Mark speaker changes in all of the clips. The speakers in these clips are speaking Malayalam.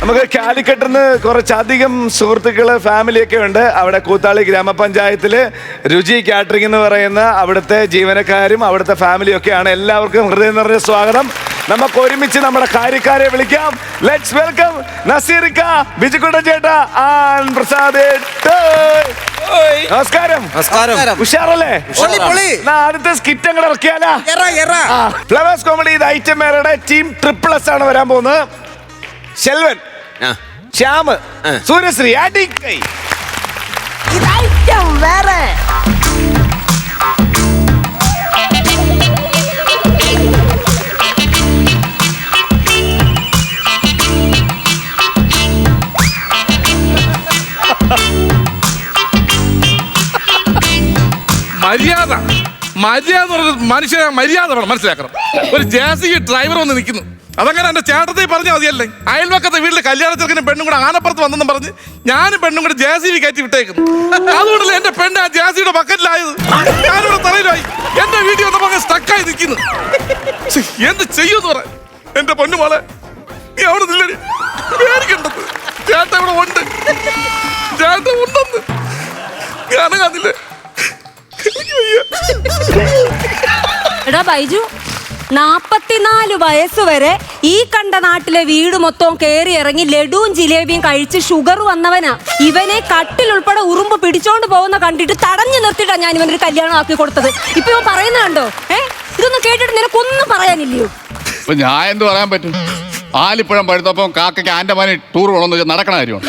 Speaker 1: നമുക്ക് കാലിക്കട്ടിന്ന് കുറച്ചധികം സുഹൃത്തുക്കള് ഫാമിലിയൊക്കെ ഉണ്ട്. അവിടെ കൂത്താളി ഗ്രാമപഞ്ചായത്തില് രുചി കാറ്ററിംഗ് എന്ന് പറയുന്ന അവിടുത്തെ ജീവനക്കാരും അവിടുത്തെ ഫാമിലിയും ഒക്കെയാണ്. എല്ലാവർക്കും ഹൃദയം നിറഞ്ഞ സ്വാഗതം. നമുക്ക് ഒരുമിച്ച് നമ്മുടെ കാര്യക്കാരെ വിളിക്കാം. ലെറ്റ്സ് വെൽക്കം നസീറിക്ക, ബിജുക്കുട്ടൻ ചേട്ടാ, ആൻഡ് പ്രസാദ്. നമസ്കാരം. ഉഷാറല്ലേ? ആദ്യത്തെ സ്കിറ്റ് അങ്ങോട്ട് ഇറക്കിയാലാ? ഫ്ലവേഴ്സ് കോമഡി ഇത് ഐറ്റം മേളയുടെ ടീം ട്രിപ്പിൾ എസ് ആണ് വരാൻ പോകുന്നത്. ശെൽവൻ, ശ്യാമ്, സൂര്യശ്രീ, അടിക്കൈ.
Speaker 2: മര്യാദ മര്യാദ മനുഷ്യനെ മര്യാദ വേണം, മനസ്സിലാക്കണം. ഒരു ജെ.സി.ബി ഡ്രൈവർ വന്ന് നിൽക്കുന്നു, അതങ്ങനെ എന്റെ ചേട്ടത്തെ പറഞ്ഞാൽ മതിയല്ലേ? അയൽവക്കത്തെ വീട്ടിൽ കല്യാണത്തിനും പെണ്ണും കൂടെ ആനപ്പുറത്ത് വന്നെന്നും പറഞ്ഞ് ഞാനും പെണ്ണും കൂടെ ജെ.സി.ബി കയറ്റി വിട്ടേക്കുന്നു. അതുകൊണ്ടല്ലേ എന്റെ പെണ്ണ് ആ ജെ.സി.ബിയുടെ ബക്കറ്റിലായത്. ഞാനിവിടെ തലയിലായി, എന്റെ വീട്ടിൽ വന്നപ്പോ സ്റ്റക്കായി നിൽക്കുന്നു. എന്ത് ചെയ്യൂന്ന് പറ എന്റെ പൊന്നു മോളെ, നീ അവിടെ നില്ലടി, പേടിക്കണ്ടത്. ചേട്ട ഇവിടെ ഉണ്ട്, ചേട്ട ഉണ്ടെന്ന് ഞാനങ്ങാന്നില്ലേ.
Speaker 3: എടാ ബൈജു, 44 വയസ്സ് വരെ ഈ കണ്ട നാട്ടിലെ വീട് മൊത്തം കേറി ഇറങ്ങി ലഡുവും ജിലേബിയും കഴിച്ച് ഷുഗർ വന്നവനാ. ഇവനെ കട്ടിൽ ഉൾപ്പെടെ ഉറുമ്പ് പിടിച്ചോണ്ട് പോകുന്ന കണ്ടിട്ട് തടഞ്ഞു നിർത്തിയിട്ടാ ഞാൻ ഇവനൊരു കല്യാണം ആക്കി കൊടുത്തത്. ഇപ്പൊ ഇവൻ പറയുന്ന കണ്ടോ? ഇതൊന്നും കേട്ടിട്ട് നിനക്കൊന്നും പറയാനില്ലയോ?
Speaker 4: ഇപ്പൊ ഞാൻ എന്ത് പറയാൻ പറ്റും? ആലിപ്പഴം പഴുത്തപ്പം കാക്കയ്ക്ക് ആൻഡമാനി ടൂർ പോകണമെന്ന് നടക്കണ കാര്യമാണ്.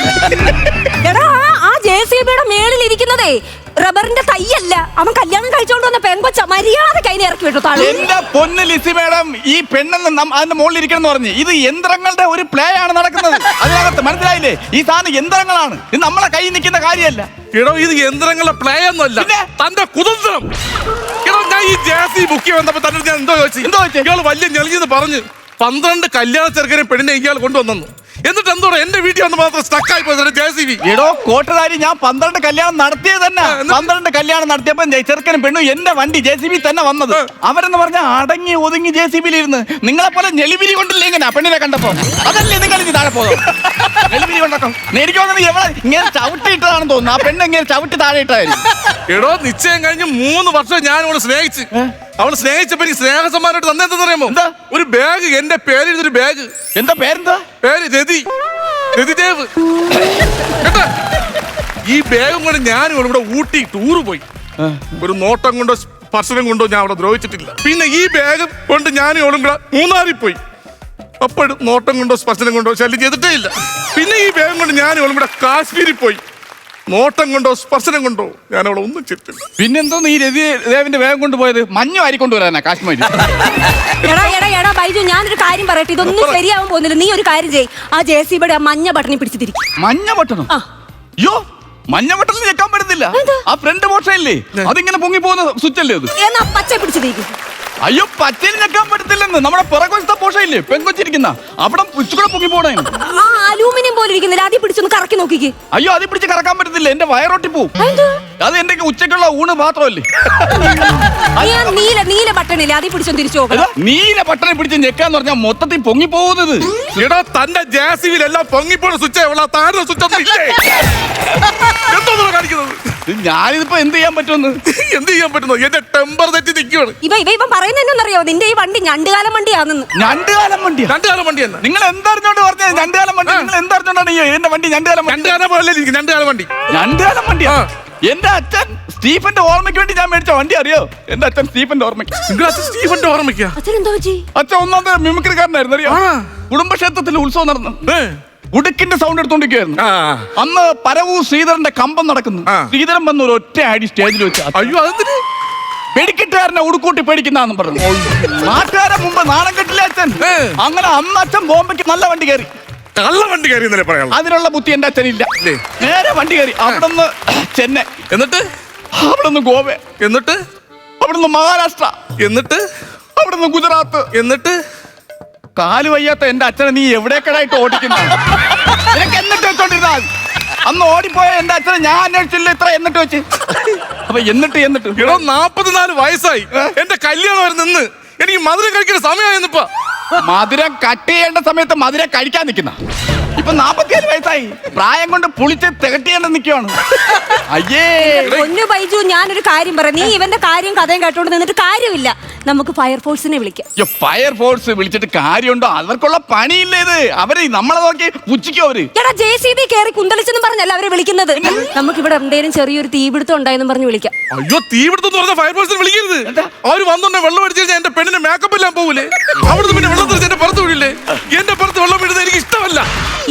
Speaker 3: എടാ, ആ ജെ.സി.ബിയുടെ മേളിൽ ഇരിക്കുന്നതേ റബ്ബറിന്റെ തൈയല്ല, അവൻ കല്യാണം കഴിച്ചോണ്ട് വന്ന പെൺകൊച്ച. മര്യാദ കൈനെ ഇറക്കി വിട്ടു.
Speaker 4: എന്റെ പൊന്ന് ലിസി മേഡം, ഈ പെണ്ണെന്ന് അതിന്റെ മുകളിൽ ഇരിക്കണം എന്ന് പറഞ്ഞ് ഇത് യന്ത്രങ്ങളുടെ ഒരു പ്ലേ ആണ് നടക്കുന്നത്. അതിനകത്ത് മനസ്സിലായില്ലേ? ഈ സാധനം യന്ത്രങ്ങളാണ്, ഇത് നമ്മളെ കൈ നിൽക്കുന്ന കാര്യമല്ല.
Speaker 2: ഇടോ, ഇത് യന്ത്രങ്ങളുടെ പ്ലേ ഒന്നുമല്ല, തന്റെ കുതന്ത്രം. ഇടോ, ഞാൻ ഈ ജെ.സി.ബി ബുക്ക് ചെയ്യാൻ വന്നപ്പോ തന്നെ ഞാൻ എന്തോ ചോദിച്ചു. ഇയാൾ വലിയ ഞെളിഞ്ഞെന്ന് പറഞ്ഞ് 12 കല്യാണ ചെറുക്കനെ പെണ്ണിനെ ഇയാൾ കൊണ്ടുവന്നു. എന്നിട്ട് എന്തോടെ എന്റെ വീട്ടിൽ വന്ന് മാത്രം സ്റ്റക്കായി പോയി ജെ.സി.ബി.
Speaker 4: എടോ കോട്ടുകാരി, ഞാൻ 12 കല്യാണം നടത്തിയത് തന്നെ. 12 കല്യാണം നടത്തിയപ്പോ ചെറുക്കനും പെണ്ണും എന്റെ വണ്ടി ജെ.സി.ബി തന്നെ വന്നത്. അവരെന്ന് പറഞ്ഞാൽ അടങ്ങി ഒതുങ്ങി ജെ.സി.ബിയിൽ ഇരുന്ന് നിങ്ങളെ പോലെ ഞെളിവിരി കൊണ്ടില്ലേ ഇങ്ങനെ പെണ്ണിനെ കണ്ടപ്പോ? അതല്ലേ നിങ്ങൾ ഇനി താഴെ പോകും ഞെളിവിരി കൊണ്ടൊക്കെ. എനിക്ക് തോന്നുന്നത് എവിടെ ഇങ്ങനെ ചവിട്ടിയിട്ടതാണെന്ന് തോന്നുന്നു. ആ പെണ്ണ് ഇങ്ങനെ ചവിട്ടി താഴെ ഇട്ടായിരുന്നു.
Speaker 2: എടോ, നിശ്ചയം കഴിഞ്ഞ് 3 വർഷം ഞാൻ അവളെ സ്നേഹിച്ച്, അവള് സ്നേഹിച്ചപ്പോ എനിക്ക് സ്നേഹസമ്മാനമായിട്ട് തന്നെന്താറിയാമോ?
Speaker 4: എന്താ? ഒരു
Speaker 2: ബാഗ്, എന്റെ പേരെഴുതൊരു ബാഗ്.
Speaker 4: എന്താ പേരെന്താ?
Speaker 2: പേര് രതിദേവ്. കേട്ടാ, ഈ ബാഗും കൊണ്ട് ഞാനും ഇവിടെ ഊട്ടി ടൂറ് പോയി. ഒരു നോട്ടം കൊണ്ടോ സ്പർശനം കൊണ്ടോ ഞാൻ അവിടെ ദ്രോഹിച്ചിട്ടില്ല. പിന്നെ ഈ ബാഗ് കൊണ്ട് ഞാനും അവളും കൂടെ മൂന്നാറിൽ പോയി. അപ്പോഴും നോട്ടം കൊണ്ടോ സ്പർശനം കൊണ്ടോ ശല്യം ചെയ്തിട്ടേ ഇല്ല. പിന്നെ ഈ ബാഗും കൊണ്ട് ഞാനും അവളും കൂടെ കാശ്മീരിൽ പോയി. നോട്ടം കൊണ്ടോ സ്പർശനം കൊണ്ടോ ഞാൻ അവളെ ഒന്നും ചെയ്തിട്ടില്ല.
Speaker 4: പിന്നെന്തോ ഈ രതിദേവിന്റെ വേഗം കൊണ്ടുപോയത്? മഞ്ഞു ആരിക്കൊണ്ടുവരാനാ കാശ്മീരി?
Speaker 3: എടാ ബൈജു, ഞാനൊരു കാര്യം പറയട്ടെ, ഇതൊന്നും ശരിയാവാൻ പോകുന്നില്ല. നീ ഒരു കാര്യം ചെയ്യ്, ആ ജെ.സി.ബിയുടെ മഞ്ഞ ബട്ടണിൽ പിടിച്ചിരിക്കും.
Speaker 4: മഞ്ഞ ബട്ടണോ? അയ്യോ, മഞ്ഞ ബട്ടണിൽ ഞെക്കാൻ പറ്റത്തില്ല. ആ ഫ്രണ്ട് പോർഷൻ ഇല്ലേ, അതിങ്ങനെ പൊങ്ങി പോകുന്ന സ്വിച്ച് അല്ലേ അത്?
Speaker 3: എന്നാ പച്ച പിടിച്ചിരിക്കും.
Speaker 4: അയ്യോ, പച്ചയിൽ ഞെക്കാൻ പറ്റത്തില്ലെന്ന്. നമ്മുടെ പിറകൊച്ചത്തെ പോർഷൻ ഇല്ലേ, പെങ്കൊച്ചിരിക്കുന്ന അവിടെ കൂടെ പൊങ്ങി പോണേ.
Speaker 3: ആ അലൂമിനിയം പോലെ ഇരിക്കുന്നില്ല, അതിൽ പിടിച്ചൊന്ന് കറക്കി നോക്കിക്ക്.
Speaker 4: അയ്യോ, അതിൽ പിടിച്ച് കറക്കാൻ പറ്റത്തില്ല, എന്റെ വയറൊട്ടി പോവും. അത് എന്റെ ഉച്ചക്കുള്ള ഊണ് മാത്രമല്ലേ.
Speaker 3: നീല ബട്ടണില്ലേ, അതിൽ പിടിച്ചൊന്ന് തിരിച്ചു നോക്കണം.
Speaker 4: നീല ബട്ടണിൽ പിടിച്ച് ഞെക്കാന്ന് പറഞ്ഞാൽ മൊത്തത്തിൽ പൊങ്ങി പോകുന്നത്.
Speaker 2: എടോ, തന്റെ ജെ.സി.ബിയിൽ എല്ലാം പൊങ്ങിപ്പോണ സ്വിച്ച് താഴെ സ്വിച്ച് ഒന്നും ഇല്ലേ? എന്തോ കാണിക്കുന്നത്?
Speaker 4: ഞാനിതിപ്പോ എന്ത് ചെയ്യാൻ പറ്റുമെന്ന്?
Speaker 2: എന്ത് ചെയ്യാൻ പറ്റുന്നു? എന്റെ ടെമ്പർ തെറ്റി നിൽക്കുകയാണ്.
Speaker 3: ഇവൻ പറയുന്നറിയോ? നിന്റെ ഈ വണ്ടി ഞണ്ടുകാലം വണ്ടിയാണെന്ന്.
Speaker 4: ഞണ്ടുകാലം വണ്ടി?
Speaker 2: രണ്ടുകാലം വണ്ടി തന്നെ.
Speaker 4: നിങ്ങൾ എന്തറിഞ്ഞോണ്ട് പറഞ്ഞത് ഞണ്ടുകാലം വണ്ടി? നിങ്ങൾ എന്തറിഞ്ഞോണ്ടാണ് എന്റെ വണ്ടി ഞണ്ടുകാലം വണ്ടി?
Speaker 2: രണ്ടുകാലം വണ്ടി.
Speaker 4: രണ്ടുകാലം വണ്ടിയാ? എന്റെ അച്ഛൻ സ്റ്റീഫന്റെ ഓർമ്മയ്ക്ക് വേണ്ടി ഞാൻ മേടിച്ച വണ്ടി അറിയോ? എന്റെ അച്ഛൻ സ്റ്റീഫന്റെ ഓർമ്മയ്ക്ക്.
Speaker 2: സ്റ്റീഫന്റെ ഓർമ്മയ്ക്കാ?
Speaker 4: അച്ഛൻ ഒന്നാമത്തെ മിമിക്രിക്കാരനായിരുന്നു അറിയോ? കുടുംബക്ഷേത്രത്തിൽ ഉത്സവം നടന്നു. ഉടുക്കിന്റെ സൗണ്ട് എടുത്തോണ്ടിരിക്കുകയായിരുന്നു. അന്ന് പരവൂർ ശ്രീധരന്റെ കമ്പം നടക്കുന്നു. ശ്രീധരൻ വന്ന് ഒരു ഒറ്റ അടി സ്റ്റേജിൽ വെച്ച്.
Speaker 2: അയ്യോ, അതിന്
Speaker 4: വെടിക്കെട്ടുകാരനെ ഉടുക്കൂട്ടി പേടിക്കുന്നാന്ന് പറഞ്ഞു. നാട്ടുകാരെ മുമ്പ് നാണം കെട്ടില്ല അച്ഛൻ. അങ്ങനെ അന്ന് അച്ഛൻ ബോംബെക്ക് നല്ല വണ്ടി കയറി.
Speaker 2: കള്ള വണ്ടി കയറി എന്നല്ലേ പറയാം?
Speaker 4: അതിനുള്ള ബുദ്ധി എന്റെ അച്ഛനില്ല. നേരെ വണ്ടി കയറി. അവിടുന്ന് ചെന്നൈ,
Speaker 2: എന്നിട്ട്
Speaker 4: അവിടുന്ന് ഗോവ,
Speaker 2: എന്നിട്ട്
Speaker 4: അവിടുന്ന് മഹാരാഷ്ട്ര,
Speaker 2: എന്നിട്ട്
Speaker 4: അവിടുന്ന് ഗുജറാത്ത്,
Speaker 2: എന്നിട്ട്
Speaker 4: കാല് വയ്യാത്ത എന്റെ അച്ഛനെ നീ എവിടേക്കടായിട്ട് ഓടിക്കുന്ന? നിനക്ക് എന്നിട്ട് വെച്ചോണ്ടിരുന്നാ അന്ന് ഓടിപ്പോയ എന്റെ അച്ഛനെ ഞാൻ അന്വേഷിച്ചില്ല ഇത്ര എന്നിട്ട് വെച്ച്. അപ്പൊ എന്നിട്ട്
Speaker 2: 44 വയസ്സായി, എന്റെ കല്യാണം നിന്ന് എനിക്ക് മധുരം കഴിക്കുന്ന സമയമായിരുന്നിപ്പ.
Speaker 4: മധുരം കട്ട് ചെയ്യേണ്ട സമയത്ത് മധുരം കഴിക്കാൻ നിൽക്കുന്ന ഇപ്പൊ 47 വയസ്സായി. പ്രായം കൊണ്ട് പുളിച്ച് തികട്ടിയാണ്ട് നിൽക്കുവാണ്. അയ്യേ
Speaker 3: പൊന്നു ബൈജു, ഞാനൊരു കാര്യം പറയാം. നീ ഇവന്റെ കാര്യം കഥയും കേട്ടോണ്ട് നിന്നിട്ട് കാര്യമില്ല. നമുക്ക് ഫയർഫോഴ്സിനെ വിളിക്കാം.
Speaker 4: ഫയർ ഫോഴ്സ് വിളിച്ചിട്ട് കാര്യമുണ്ടോ? അവർക്കുള്ള പണിയില്ലേ ഇത്? അവര് നമ്മളെ നോക്കി പുച്ഛിക്കോ അവര്?
Speaker 3: എടാ JCB കയറി കുന്തളിച്ചെന്നും പറഞ്ഞല്ല അവരെ വിളിക്കുന്നത്. നമുക്ക് ഇവിടെ എന്തെങ്കിലും ചെറിയൊരു തീപിടുത്തം ഉണ്ടായെന്നും പറഞ്ഞ് വിളിക്കാം.
Speaker 2: അയ്യോ, തീപിടുത്തം പറഞ്ഞ ഫയർഫോഴ്സിനെ വിളിക്കരുത്. അവര് വന്നോണ്ടെ വെള്ളം അടിച്ചു കഴിഞ്ഞാൽ എന്റെ പെണ്ണിന്റെ മേക്കപ്പ് എല്ലാം പോകൂലേ? അവിടുന്ന് പിന്നെ വെള്ളം തെറിച്ച് എന്റെ പുറത്ത് വീഴില്ലേ? എന്റെ പുറത്ത് വെള്ളം വീഴുന്നത് എനിക്ക് ഇഷ്ടമല്ല.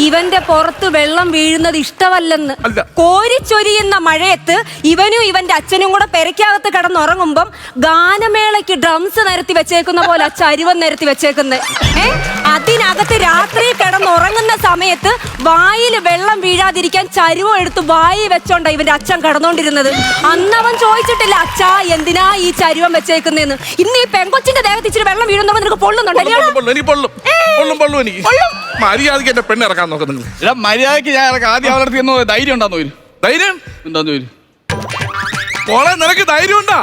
Speaker 3: ഇവന്റെ പുറത്ത് വെള്ളം വീഴുന്നത് ഇഷ്ടമല്ലെന്ന്.
Speaker 2: അല്ല.
Speaker 3: കോരിച്ചൊരിയുന്ന മഴയത്ത് ഇവനും ഇവന്റെ അച്ഛനും കൂടെ പെരക്കകത്ത് കിടന്നുറങ്ങുമ്പം ഗാനമേളയ്ക്ക് ഡ്രംസ് നിരത്തി വെച്ചേക്കുന്ന പോലെ ചരുവം നിരത്തി വെച്ചേക്കുന്നത്. അതിനകത്ത് രാത്രി കിടന്നുറങ്ങുന്ന സമയത്ത് വായിൽ വെള്ളം വീഴാതിരിക്കാൻ ചരുവം എടുത്ത് വായി വെച്ചോണ്ടാ ഇവന്റെ അച്ഛൻ കിടന്നോണ്ടിരുന്നത്. അന്നവൻ ചോദിച്ചിട്ടില്ല, അച്ഛാ എന്തിനാ ഈ ചരുവം വെച്ചേക്കുന്നതെന്ന്. ഇന്ന് ഈ പെങ്കൊച്ചിന്റെ ദേഹത്ത് ഇച്ചിരി വെള്ളം വീഴുന്നവൻ നിനക്ക് പൊള്ളുന്നുണ്ടല്ലോ.
Speaker 2: എനിക്ക് പൊള്ളും എനിക്ക് മര്യാദക്ക് എന്റെ പെണ്ണ് ഇറക്കാൻ നോക്കാം നിങ്ങൾ.
Speaker 4: എടാ മര്യാദക്ക് ഞാൻ ഇറക്കാം. ആദ്യം അവരുടെ അടുത്ത് ചെന്ന് ധൈര്യം ഉണ്ടാന്ന് വരും.
Speaker 2: ധൈര്യം
Speaker 4: എന്താന്ന് വരും?
Speaker 2: മോളെ, നിനക്ക് ധൈര്യം ഉണ്ടാ?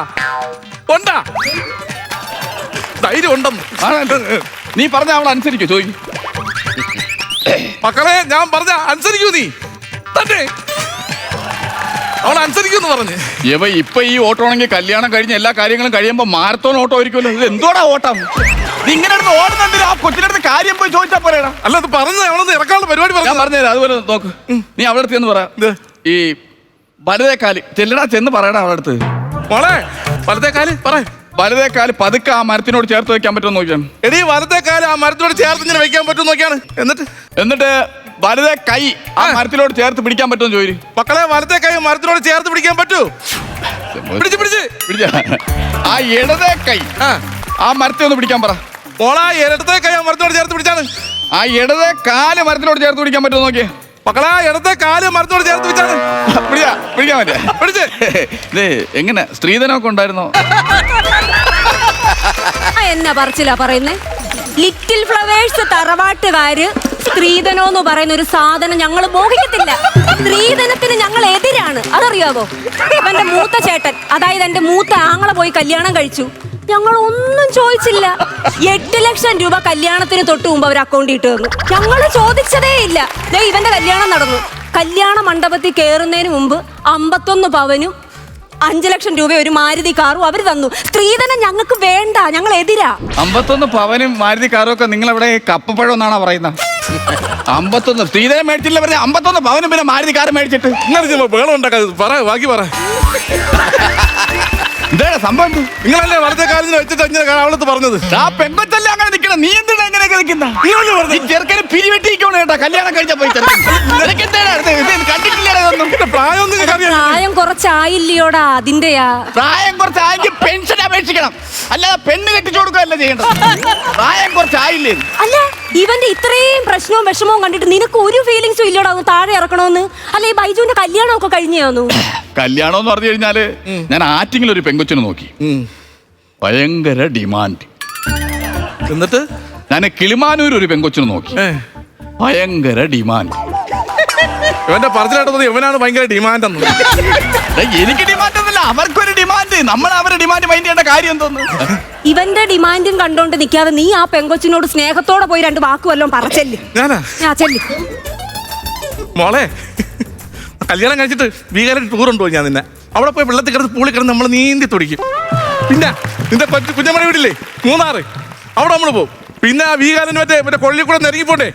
Speaker 2: ധൈര്യം ഉണ്ടെന്ന്
Speaker 4: നീ പറഞ്ഞ അവൾ അനുസരിക്കോ? ചോദിക്കും.
Speaker 2: മക്കളെ, ഞാൻ പറഞ്ഞ അനുസരിക്കൂ. നീ തന്നെ അവൾ അനുസരിക്കൂന്ന് പറഞ്ഞ്
Speaker 4: ഇപ്പൊ ഈ ഓട്ടോ ആണെങ്കിൽ കല്യാണം കഴിഞ്ഞ എല്ലാ കാര്യങ്ങളും കഴിയുമ്പോ മാരത്തോൺ ഓട്ടോ ആയിരിക്കുമല്ലോ. ഇത് എന്തോടാ ഓട്ടം? നീ ഇങ്ങനെ ഓടുന്നെന്തിനാ? ആ കൊച്ചിനടുത്ത് കാര്യം പോയി ചോദിച്ചാ പോരേടാ.
Speaker 2: അല്ല, അത് പറഞ്ഞ് അവളൊന്ന് ഇറക്കാനുള്ള പരിപാടി
Speaker 4: ഞാൻ പറഞ്ഞുതരാം. അതുപോലെ നോക്ക്. നീ അവളുടെ അടുത്ത് എന്ന് പറ. ഈ വലതേക്കാല് ചെല്ലടാ, ചെന്ന് പറയടാ അവളുടെ അടുത്ത്.
Speaker 2: മോളെ, വലത്തേക്കാല് പറ.
Speaker 4: വലതേക്കാല് പതുക്കെ ആ മരത്തിനോട് ചേർത്ത് വെക്കാൻ പറ്റുമോ നോക്കിയാണ്.
Speaker 2: എടീ, വലത്തേക്കാല് ആ മരത്തോട് ചേർത്ത് ഇങ്ങനെ വെക്കാൻ പറ്റും നോക്കിയാണ്. എന്നിട്ട്
Speaker 4: വലതേ കൈ ആ മരത്തിലോട് ചേർത്ത് പിടിക്കാൻ പറ്റുമോ ചോദിച്ചു.
Speaker 2: മക്കളെ, വലത്തെ കൈ മരത്തിനോട് ചേർത്ത് പിടിക്കാൻ പറ്റൂ? പിടിച്ച്
Speaker 4: ആ ഇടതേ കൈ ആ മരത്തെ ഒന്ന് പിടിക്കാൻ പറ.
Speaker 2: മോളാ, ഇടത്തെ കൈ ആ മരത്തോട് ചേർത്ത് പിടിച്ചാണ്.
Speaker 4: ആ ഇടതേ കാല് മരത്തിനോട് ചേർത്ത് പിടിക്കാൻ പറ്റുമോ നോക്കിയേ.
Speaker 2: മക്കളാ, ഇടത്തെ കാല് മരത്തോട് ചേർത്ത് പിടിച്ചാണ്.
Speaker 4: പിടിക്കാൻ പറ്റേ? എങ്ങനെ സ്ത്രീധനമൊക്കെ ഉണ്ടായിരുന്നോ?
Speaker 3: എന്നാ പറച്ചില്ല പറയുന്നേ? ലിറ്റിൽ ഫ്ലവേഴ്സ് തറവാട്ടുകാര് സ്ത്രീധനോന്ന് പറയുന്ന ഒരു സാധനം ഞങ്ങൾ മോഹിക്കത്തില്ല. സ്ത്രീധനത്തിന് ഞങ്ങൾ എതിരാണ്. അതറിയാവോ? ഇവന്റെ മൂത്ത ചേട്ടൻ, അതായത് എന്റെ മൂത്ത ആങ്ങളെ പോയി കല്യാണം കഴിച്ചു. ഞങ്ങൾ ഒന്നും ചോദിച്ചില്ല. 8 ലക്ഷം രൂപ കല്യാണത്തിന് തൊട്ട് മുമ്പ് അവർ അക്കൗണ്ടിൽ ഇട്ട് തന്നു. ഞങ്ങൾ ചോദിച്ചതേ ഇല്ല. ഇവന്റെ കല്യാണം നടന്നു. കല്യാണ മണ്ഡപത്തിൽ കയറുന്നതിന് മുമ്പ് 51 പവനും 5 ലക്ഷം രൂപ ഒരു മാരുതി കാറും അവർ തന്നു. സ്ത്രീധനം ഞങ്ങൾക്ക് വേണ്ട, ഞങ്ങൾ എതിരാ.
Speaker 4: 51 പവനും മാരുതി കാറും ഒക്കെ നിങ്ങൾ ഇവിടെ കപ്പപ്പഴം എന്നാണോ പറയുന്നത്? 51 സ്ത്രീധനം മേടിച്ചില്ല പറഞ്ഞ 51 പവനും പിന്നെ മാരുതി കാറ് മേടിച്ചിട്ട്
Speaker 2: ബഹളം ഉണ്ടാക്കാതെ പറ, ബാക്കി പറ.
Speaker 4: എന്താണ് സംഭവം?
Speaker 2: നിങ്ങളല്ലേ വലത്തെ കാലിന് വെച്ചിട്ട് ഇങ്ങനെ അവളത്ത് പറഞ്ഞത്?
Speaker 4: ആ പെൺകൊച്ചല്ലേ അങ്ങനെ നിൽക്കണം. നീ എന്തിനാ എങ്ങനെയൊക്കെ നിൽക്കുന്ന? ചെറുക്കന് പിരിവെട്ടിക്കോണേ കേട്ടാ കല്യാണം കഴിച്ചാ പോയി. കണ്ടിട്ടില്ല.
Speaker 3: പ്രായം കുറച്ചായില്ലയോടാ, അതിന്റെയാ.
Speaker 4: പ്രായം കുറച്ചായെങ്കിൽ പെൻഷൻ അപേക്ഷിക്കണം, അല്ലാതെ പെണ്ണ് കെട്ടിച്ചു കൊടുക്കുകയല്ല ചെയ്യേണ്ടത്. പ്രായം കുറച്ചായില്ലേ?
Speaker 3: അല്ല, ഇവന്റെ ഇത്രയും പ്രശ്നവും വിഷമവും കണ്ടിട്ട് നിനക്ക് ഒരു ഫീലിങ്സും ഇല്ലയോടാ താഴെ ഇറക്കണോന്ന്? അല്ല, ഈ ബൈജുവിന്റെ കല്യാണമൊക്കെ കഴിഞ്ഞാന്നു?
Speaker 4: കല്യാണം എന്ന് പറഞ്ഞു കഴിഞ്ഞാല് ഞാൻ ആറ്റിങ്ങിൽ ഒരു പെങ്കൊച്ചിനെ നോക്കി. ഭയങ്കര ഡിമാൻഡ്.
Speaker 2: എന്നിട്ട്
Speaker 4: ഞാൻ കിളിമാനൂർ ഒരു പെങ്കൊച്ചിനെ നോക്കി. ഭയങ്കര ഡിമാൻഡ്.
Speaker 2: ഇവന്റെ പറച്ചിലായിട്ട് ഇവനാണ് ഭയങ്കര ഡിമാൻഡ് എന്ന്.
Speaker 4: എനിക്ക് ഡിമാൻഡ് ഒന്നുമില്ല, അവർക്കൊരു ഡിമാൻഡ്. നമ്മൾ അവരുടെ ഡിമാൻഡ് മൈൻഡ് ചെയ്യേണ്ട കാര്യം എന്തോന്ന്?
Speaker 3: ഇവന്റെ ഡിമാൻഡും കണ്ടോണ്ട് നിൽക്കാതെ നീ ആ പെങ്കൊച്ചിനോട് സ്നേഹത്തോടെ പോയി 2 വാക്ക് വല്ലതും പറച്ചല്ലേ. ചെല്ലി
Speaker 2: മോളെ, കല്യാണം കഴിച്ചിട്ട് ഭീകരമായിട്ട് ടൂർ ഉണ്ടോ? ഞാൻ നിന്നെ അവിടെ പോയി വെള്ളത്തിൽ കിടന്ന് പൂളി കിടന്ന് നമ്മൾ നീന്തി തുടിക്കും. പിന്നെ നിന്റെ കുഞ്ഞമ്മയുടെ വീട്ടില്ലേ മൂന്നാറ്, അവിടെ നമ്മൾ പോകും. പിന്നെ ആ ഭീകാരന് മറ്റേ കൊള്ളിൽ കൂടെ നിരങ്ങിപ്പോണ്ടേ,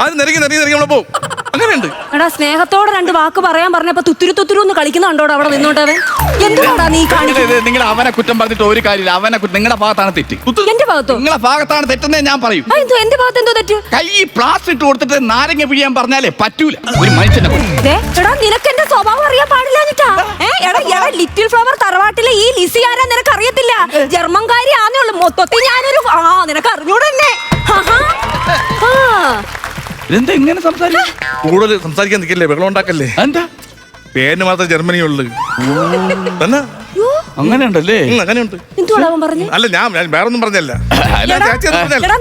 Speaker 2: അത് നിരങ്ങി നമ്മൾ പോകും. അങ്ങനെയുണ്ട്.
Speaker 3: എടാ, സ്നേഹത്തോടെ 2 വാക്ക് പറയാൻ പറഞ്ഞപ്പോ തുത്തുരു ഒന്ന് കളിക്കുന്നുണ്ടോടാ അവിടെ നിന്നോട്ടവൻ? എന്തുകൊണ്ടാ നീ കാണിക്കുന്നത്?
Speaker 4: നിങ്ങൾ അവനെ കുറ്റം പറഞ്ഞിട്ട് ഒരു കാര്യമില്ല. അവനെ നിങ്ങളുടെ ഭാഗത്താണ് തെറ്റ്.
Speaker 3: എന്റെ ഭാഗത്തോ?
Speaker 4: നിങ്ങളെ ഭാഗത്താണ് തെറ്റെന്നേ ഞാൻ പറയും.
Speaker 3: എന്റെ ഭാഗത്ത് എന്തോ തെറ്റ്?
Speaker 4: കൈ പ്ലാസ്റ്റിക് ഇട്ട് കൊടുത്തിട്ട് നാരങ്ങ പിഴിയാൻ പറഞ്ഞാലേ പറ്റൂല ഒരു മനുഷ്യനെ.
Speaker 3: എടാ, നിനക്ക് എന്റെ സ്വഭാവം അറിയാൻ പാടില്ലാഞ്ഞിട്ടാ. എടാ, ലിറ്റിൽ ഫ്ലവർ തറവാട്ടിലെ ഈ ലിസി ആരാ നിനക്ക് അറിയത്തില്ല? ജർമ്മൻകാരി ആന്നേ ഉള്ളു. മൊത്തത്തിൽ ഞാനൊരു നിനക്ക് അറിഞ്ഞൂടെ എന്നെ?
Speaker 4: ഇതെന്താ ഇങ്ങനെ സംസാരിക്കും?
Speaker 2: കൂടുതൽ സംസാരിക്കാൻ നിൽക്കല്ലേ, ബഹളം ഉണ്ടാക്കല്ലേ.
Speaker 4: എന്താ
Speaker 2: പേരിന് മാത്രം ജർമ്മനിയുള്ളു.
Speaker 4: അങ്ങനെയുണ്ടല്ലേ?
Speaker 2: അങ്ങനെയുണ്ട്. അല്ല, ഞാൻ വേറൊന്നും പറഞ്ഞല്ല.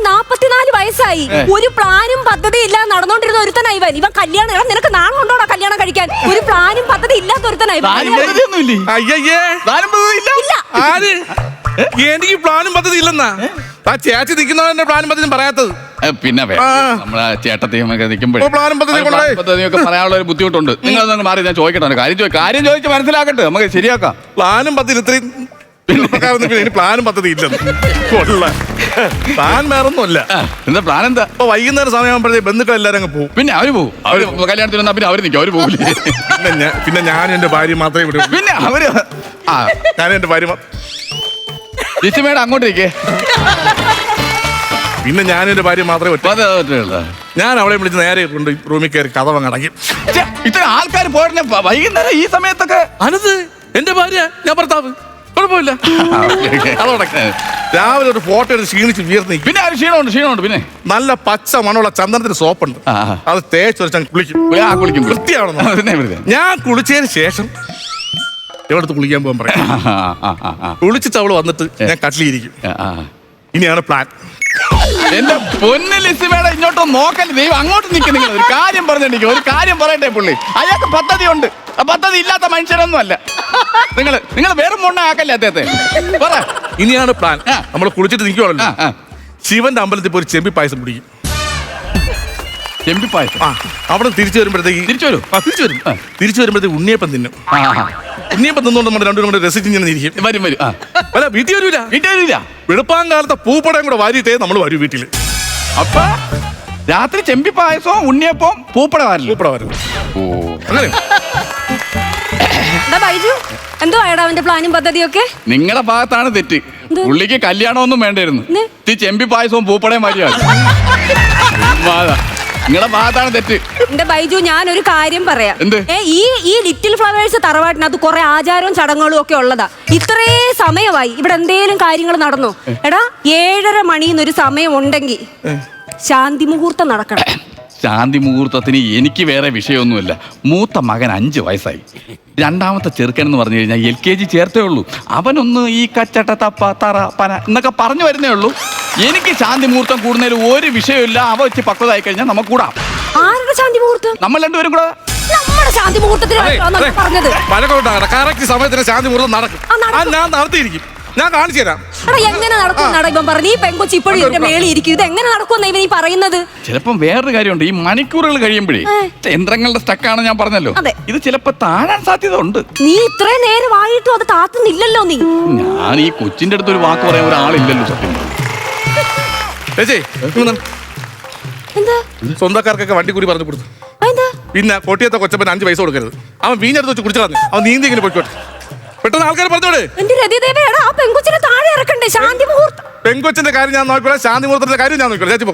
Speaker 3: 44 വയസ്സായി, ഒരു പ്ലാനും പദ്ധതി ഇല്ലാതെ നടന്നോണ്ടിരുന്ന ഒരുത്തനായി ഇവൻ. ഇവൻ കല്യാണം, നിനക്ക് നാണം ഉണ്ടോടാ കല്യാണം കഴിക്കാൻ? ഒരു പ്ലാനും പദ്ധതി ഇല്ലാത്ത ഒരുത്തനായി.
Speaker 2: അയ്യേ, ആര്? എനിക്ക് പ്ലാനും പദ്ധതി ഇല്ലെന്നാ ആ ചേച്ചി നിൽക്കുന്നവന്റെ പ്ലാനും പദ്ധതിയും പറയാത്തത്.
Speaker 4: പിന്നെ
Speaker 2: ആ.
Speaker 4: നമ്മളെ ചേട്ടത്തെയും ഒക്കെ നിൽക്കുമ്പോഴേ
Speaker 2: ഇപ്പൊ പ്ലാനും പദ്ധതിയും കൊണ്ടുപോയി.
Speaker 4: പദ്ധതിയൊക്കെ പറയാനുള്ള ഒരു ബുദ്ധിമുട്ടുണ്ട്. നിങ്ങൾ ഒന്ന് മാറി, ഞാൻ ചോദിക്കട്ടെ, കാര്യം ചോദിച്ച് മനസ്സിലാക്കട്ടെ, നമുക്ക് ശരിയാക്കാം.
Speaker 2: പ്ലാനും പദ്ധതി ഇത്രയും ചെറുപ്പക്കാരൊന്നും ഇനി പ്ലാനും പദ്ധതി ഇല്ലെന്ന് കൊള്ള പ്ലാൻ വേറൊന്നുമല്ല.
Speaker 4: എന്താ പ്ലാൻ എന്താ?
Speaker 2: ഇപ്പൊ വൈകുന്നേരം സമയമാകുമ്പോഴേ ബന്ധുക്കൾ എല്ലാരും അങ്ങ് പോകും.
Speaker 4: പിന്നെ അവര് പോകും. അവര് കല്യാണത്തിന് വന്നാൽ പിന്നെ അവര് നിൽക്കും, അവര് പോകില്ലേ?
Speaker 2: പിന്നെ ഞാനും എന്റെ ഭാര്യ മാത്രമേ ഇവിടെ ഉള്ളൂ.
Speaker 4: പിന്നെ അവര്
Speaker 2: ഞാനും എന്റെ ഭാര്യ
Speaker 4: ജിസിമേടെ അങ്ങോട്ടേക്ക്
Speaker 2: പിന്നെ ഞാനും എന്റെ ഭാര്യ മാത്രമേ ഒറ്റ. ഞാൻ അവളെ വിളിച്ച് നേരെ കൊണ്ട് റൂമിൽ കയറി കഥ അടങ്ങി.
Speaker 4: ഇത്ര ആൾക്കാർ പോയിരുന്ന വൈകുന്നേരം ഈ സമയത്തൊക്കെ
Speaker 2: അനത് എന്റെ ഭാര്യ, ഞാൻ ഭർത്താവ്, കുഴപ്പമില്ല. രാവിലെ ഒരു ഫോട്ടോ എടുത്ത് ക്ഷീണിച്ച് വീർന്ന്
Speaker 4: പിന്നെ ആ ക്ഷീണമുണ്ട്. പിന്നെ
Speaker 2: നല്ല പച്ച മണമുള്ള ചന്ദനത്തിന് സോപ്പുണ്ട്, അത് തേച്ച് വെച്ചാൽ കുളിക്കും. വൃത്തിയാണെന്ന്. ഞാൻ കുളിച്ചതിന് ശേഷം എവിടുത്ത് കുളിക്കാൻ പോകാൻ പറയാം. കുളിച്ചിട്ട് അവള് വന്നിട്ട് ഞാൻ കട്ടിലിരിക്കും. ഇനിയാണ് പ്ലാൻ.
Speaker 4: എന്റെ പൊന്ന് ലിസിമേടെ ഇങ്ങോട്ട് നോക്കല്ലേ, ദൈവം അങ്ങോട്ട് നിൽക്കും. നിങ്ങൾ ഒരു കാര്യം പറഞ്ഞിട്ടുണ്ടെങ്കിൽ ഒരു കാര്യം പറയട്ടെ, പുള്ളി അയാൾക്ക് പദ്ധതി ഉണ്ട്. ആ പദ്ധതി ഇല്ലാത്ത മനുഷ്യരൊന്നും അല്ല. നിങ്ങൾ വേറെ മൊണ്ണാക്കല്ലേ അദ്ദേഹത്തെ. പറ.
Speaker 2: ഇനിയാണ് പ്ലാൻ. നമ്മൾ കുളിച്ചിട്ട് നിൽക്കുവാണല്ലോ, ശിവന്റെ അമ്പലത്തിൽ പോയി ചെമ്പി പായസം പിടിക്കും.
Speaker 4: ചെമ്പിപ്പായസം.
Speaker 2: അവിടെ തിരിച്ചു വരുമ്പോഴത്തേക്ക്
Speaker 4: തിരിച്ചു
Speaker 2: വരുമ്പോഴത്തേക്ക് ഉണ്ണിയപ്പം തിന്നും. ഉണ്ണിയപ്പം തിന്നുകൊണ്ട് നമ്മൾ രണ്ടുപേരും കൂടെ രസിച്ച് ഇങ്ങനെ ഇരിക്കും.
Speaker 4: വരും.
Speaker 2: അല്ല, വീട്ടിൽ വരില്ല. വെളുപ്പാങ്കാലത്തെ പൂപ്പടയും കൂടെ വാരിയിട്ടേ നമ്മൾ വരൂ വീട്ടില്.
Speaker 4: അപ്പൊ രാത്രി ചെമ്പിപ്പായസവും ഉണ്ണിയപ്പവും പൂപ്പട
Speaker 2: വരും.
Speaker 4: ഓ,
Speaker 2: അങ്ങനെ
Speaker 3: ബൈജു എന്തോ ആയടാ അവന്റെ പ്ലാനും പദ്ധതിയൊക്കെ?
Speaker 4: നിങ്ങളുടെ ഭാഗത്താണ് തെറ്റ്. പുള്ളിക്ക് കല്യാണമൊന്നും വേണ്ടായിരുന്നു. ഈ ചെമ്പിപ്പായസവും പൂപ്പടയും മാറ്റിയാണ്. നിങ്ങളുടെ ഭാഗത്താണ് തെറ്റ്.
Speaker 3: എന്റെ ബൈജു, ഞാനൊരു കാര്യം പറയാം.
Speaker 4: എന്ത്?
Speaker 3: ഈ ലിറ്റിൽ ഫ്ലവേഴ്സ് തറവാട്ടിനകത്ത് കുറെ ആചാരവും ചടങ്ങുകളും ഒക്കെ ഉള്ളതാ. ഇത്രേ സമയമായി ഇവിടെ എന്തേലും കാര്യങ്ങൾ നടന്നോ? എടാ 7:30 മണിന്നൊരു സമയം ഉണ്ടെങ്കിൽ ശാന്തി മുഹൂർത്തം നടക്കണം.
Speaker 4: ശാന്തി മുഹൂർത്തത്തിന് എനിക്ക് വേറെ വിഷയമൊന്നുമില്ല. മൂത്ത മകൻ 5 വയസ്സായി. രണ്ടാമത്തെ ചെറുക്കൻ എന്ന് പറഞ്ഞു കഴിഞ്ഞാൽ LKG ചേർത്തേ ഉള്ളൂ. അവനൊന്ന് ഈ കച്ചട്ട തപ്പ തറ പന എന്നൊക്കെ പറഞ്ഞു വരുന്നേ ഉള്ളൂ. എനിക്ക് ശാന്തി മുഹൂർത്തം കൂടുന്നതിൽ ഒരു വിഷയമില്ല. അവ വെച്ച് പക്വതായി കഴിഞ്ഞാൽ നമുക്ക് കൂടാം.
Speaker 3: ആരുടെ ശാന്തി മുഹൂർത്തം?
Speaker 4: നമ്മൾ രണ്ടുപേരും കൂടെ
Speaker 3: നമ്മുടെ ശാന്തി മുഹൂർത്തത്തിലാണ് പറഞ്ഞത്.
Speaker 2: കറക്റ്റ് സമയത്തിന് ശാന്തി മുഹൂർത്തം നടക്കും. ഞാൻ നടത്തിയിരിക്കും. ഞാൻ കാണിച്ചു തരാം.
Speaker 3: എങ്ങനെ നടക്കും പറഞ്ഞു. ഈ പെങ്കൊച്ചി ഇപ്പോഴും ഇതിന്റെ മേളിൽ ഇരിക്കും. ഇത് എങ്ങനെ നടക്കുമെന്ന് ഇവൻ ഈ പറയുന്നത്?
Speaker 4: ചിലപ്പം വേറൊരു കാര്യമുണ്ട്. ഈ മണിക്കൂറുകൾ കഴിയുമ്പോഴേ യന്ത്രങ്ങളുടെ സ്റ്റക്കാണ് ഞാൻ പറഞ്ഞല്ലോ. ഇത് ചിലപ്പോ താഴാൻ സാധ്യത ഉണ്ട്.
Speaker 3: നീ ഇത്രയും നേരം ആയിട്ടും അത് താത്തുന്നില്ലല്ലോ. നീ
Speaker 4: ഞാൻ ഈ കൊച്ചിന്റെ അടുത്ത് ഒരു വാക്ക് പറയാൻ ഒരാളില്ലല്ലോ. സത്യം
Speaker 2: സ്വന്തക്കാർക്കൊക്കെ വണ്ടി കൂടി പറഞ്ഞു കൊടുത്തു. പിന്നെ കോട്ടിയത്തെ കൊച്ചപ്പൻ 5 പൈസ കൊടുക്കരുത്. അവൻ വീഞ്ഞെടുത്ത് വെച്ച് കുടിച്ചു കളഞ്ഞു. അവൻ നീന്തി ഇങ്ങനെ പോയിക്കോട്ടെ. പെട്ടെന്ന് ആൾക്കാർ പറഞ്ഞോളെ. പെങ്കൊച്ചിന്റെ കാര്യം ഞാൻ നോക്കില്ല, ശാന്തി മുഹൂർത്തത്തിന്റെ കാര്യം ഞാൻ നോക്കില്ല. ചേച്ചി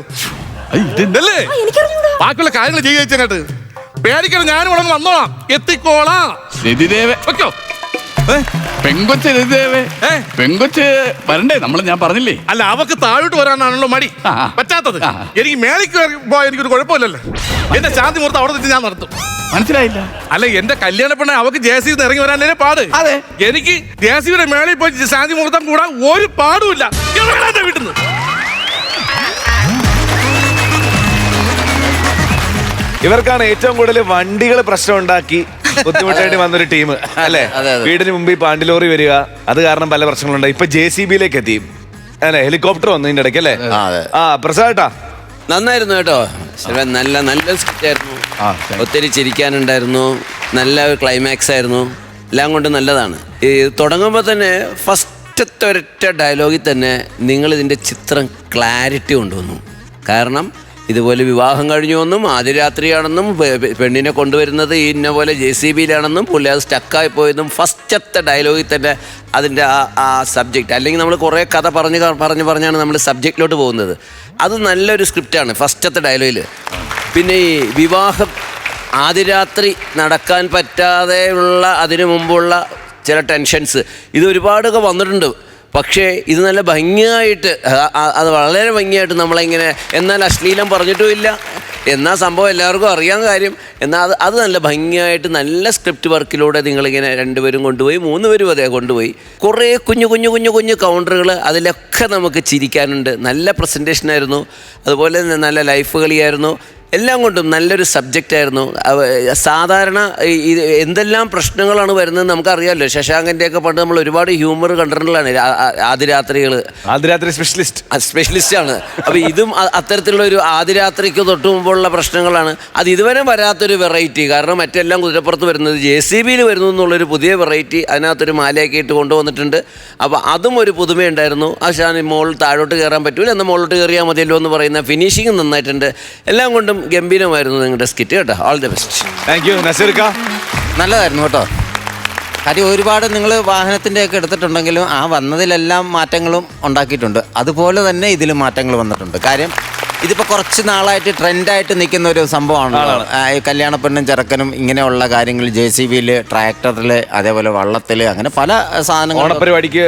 Speaker 2: ഇതല്ലേ ബാക്കിയുള്ള കാര്യങ്ങൾ ചെയ്യിച്ചങ്ങോട്ട് പേടിക്കണം. ഞാനും ഉടനെ വന്നോളാം, എത്തിക്കോളാം.
Speaker 4: വെക്കോ പെങ്കൊച്ച് പെങ്കൊച്ച് വരണ്ടേ? ഞാൻ പറഞ്ഞില്ലേ.
Speaker 2: അല്ല, അവക്ക് താഴോട്ട് വരാനാണല്ലോ മടി പറ്റാത്തത്. എനിക്ക് മേളിക്ക് പോയാൽ എനിക്കൊരു കുഴപ്പമില്ലല്ലോ. എന്റെ ശാന്തി മുഹൂർത്തം അവിടെ വെച്ച് ഞാൻ നടത്തും.
Speaker 4: മനസ്സിലായില്ല?
Speaker 2: അല്ല, എന്റെ കല്യാണ പെണ്ണെ അവക്ക് JCB ഇറങ്ങി വരാനേ പാട്.
Speaker 4: അതെ,
Speaker 2: എനിക്ക് JCBയുടെ മേളിൽ പോയി ശാന്തി മുഹൂർത്തം കൂടാൻ ഒരു പാടുമില്ല. വീട്ടിൽ നിന്ന് ഇവർക്കാണ് ഏറ്റവും കൂടുതൽ വണ്ടികൾ പ്രശ്നം ഉണ്ടാക്കി ബുദ്ധിമുട്ടായിട്ട് വന്നൊരു ടീം അല്ലേ? വീടിന് മുമ്പ് ഈ പാണ്ടിലോറി വരിക, അത് കാരണം പല പ്രശ്നങ്ങളുണ്ട്. ഇപ്പൊ JCBയിലേക്ക് എത്തി അല്ലെ? ഹെലികോപ്റ്റർ വന്നു ഇതിന്റെ ഇടയ്ക്ക് അല്ലേ? പ്രസാദേട്ടാ
Speaker 5: നന്നായിരുന്നു കേട്ടോ. നല്ല സ്ക്രിപ്റ്റ് ആയിരുന്നു. ഒത്തിരി ചിരിക്കാനുണ്ടായിരുന്നു. നല്ല ഒരു ക്ലൈമാക്സ് ആയിരുന്നു. എല്ലാം കൊണ്ട് നല്ലതാണ്. ഈ തുടങ്ങുമ്പോൾ തന്നെ ഫസ്റ്റത്തെ ഒരൊറ്റ ഡയലോഗിൽ തന്നെ നിങ്ങൾ ഇതിൻ്റെ ചിത്രം ക്ലാരിറ്റി കൊണ്ടുവന്നു. കാരണം ഇതുപോലെ വിവാഹം കഴിഞ്ഞുവെന്നും ആദ്യ രാത്രിയാണെന്നും പെണ്ണിനെ കൊണ്ടുവരുന്നത് ഇന്ന പോലെ JCBയിലാണെന്നും പുള്ളി അത് സ്റ്റക്കായി പോയതും ഫസ്റ്റത്തെ ഡയലോഗിൽ തന്നെ അതിൻ്റെ ആ സബ്ജക്റ്റ്. അല്ലെങ്കിൽ നമ്മൾ കുറേ കഥ പറഞ്ഞാണ് നമ്മൾ സബ്ജക്റ്റിലോട്ട് പോകുന്നത്. അത് നല്ലൊരു സ്ക്രിപ്റ്റാണ് ഫസ്റ്റത്തെ ഡയലോഗിൽ. പിന്നെ ഈ വിവാഹം ആദ്യ രാത്രി നടക്കാൻ പറ്റാതെയുള്ള അതിനു മുമ്പുള്ള ചില ടെൻഷൻസ് ഇത് ഒരുപാടൊക്കെ വന്നിട്ടുണ്ട്. പക്ഷേ ഇത് നല്ല ഭംഗിയായിട്ട്, അത് വളരെ ഭംഗിയായിട്ട് നമ്മളിങ്ങനെ, എന്നാൽ അശ്ലീലം പറഞ്ഞിട്ടുമില്ല, എന്നാൽ സംഭവം എല്ലാവർക്കും അറിയാൻ കാര്യം, എന്നാൽ അത് നല്ല ഭംഗിയായിട്ട് നല്ല സ്ക്രിപ്റ്റ് വർക്കിലൂടെ നിങ്ങളിങ്ങനെ 2 പേരും കൊണ്ടുപോയി, 3 പേരും അതേ കൊണ്ടുപോയി. കുറേ കുഞ്ഞു കൗണ്ടറുകൾ, അതിലൊക്കെ നമുക്ക് ചിരിക്കാനുണ്ട്. നല്ല പ്രസൻറ്റേഷനായിരുന്നു. അതുപോലെ നല്ല ലൈഫ് കളിയായിരുന്നു. എല്ലാം കൊണ്ടും നല്ലൊരു സബ്ജക്റ്റ് ആയിരുന്നു. സാധാരണ എന്തെല്ലാം പ്രശ്നങ്ങളാണ് വരുന്നത് നമുക്കറിയാമല്ലോ. ശശാങ്കൻ്റെയൊക്കെ പണ്ട് നമ്മൾ ഒരുപാട് ഹ്യൂമർ കണ്ടിട്ടുള്ളതാണ്.
Speaker 1: ആദ്യരാത്രി
Speaker 5: സ്പെഷ്യലിസ്റ്റാണ്. അപ്പോൾ ഇതും അത്തരത്തിലുള്ള ഒരു ആദ്യരാത്രിക്ക് തൊട്ട് മുമ്പുള്ള പ്രശ്നങ്ങളാണ്. അത് ഇതുവരെ വരാത്തൊരു വെറൈറ്റി. കാരണം മറ്റെല്ലാം കുതിരപ്പുറത്ത് വരുന്നത് JCBയിൽ വരുന്നു എന്നുള്ളൊരു പുതിയ വെറൈറ്റി അതിനകത്തൊരു മാലയൊക്കെ ഇട്ട് കൊണ്ടുവന്നിട്ടുണ്ട്. അപ്പോൾ അതും ഒരു പുതുമയുണ്ടായിരുന്നു. പക്ഷേ മോൾ താഴോട്ട് കയറാൻ പറ്റൂല, എന്നാൽ മുകളിലോട്ട് കയറിയാൽ മതിയല്ലോ എന്ന് പറയുന്ന ഫിനിഷിങ് നന്നായിട്ടുണ്ട്. എല്ലാം കൊണ്ടും ഗംഭീരമായിരുന്നു നിങ്ങളുടെ സ്കിറ്റ് കേട്ടോ. All the best.
Speaker 1: Thank you. നസീർക്ക
Speaker 6: നല്ലതായിരുന്നു കേട്ടോ. കാര്യം ഒരുപാട് നിങ്ങൾ വാഹനത്തിൻ്റെ ഒക്കെ എടുത്തിട്ടുണ്ടെങ്കിലും ആ വന്നതിലെല്ലാം മാറ്റങ്ങളും ഉണ്ടാക്കിയിട്ടുണ്ട്. അതുപോലെ തന്നെ ഇതിലും മാറ്റങ്ങൾ വന്നിട്ടുണ്ട്. കാര്യം ഇതിപ്പോൾ കുറച്ച് നാളായിട്ട് ട്രെൻഡായിട്ട് നിൽക്കുന്ന ഒരു സംഭവമാണ്. കല്യാണ പെണ്ണും ചെറുക്കനും ഇങ്ങനെയുള്ള കാര്യങ്ങൾ JCBയിൽ, ട്രാക്ടറിൽ, അതേപോലെ വള്ളത്തിൽ, അങ്ങനെ പല സാധനങ്ങളും
Speaker 1: ഓണപരിപാടിക്ക്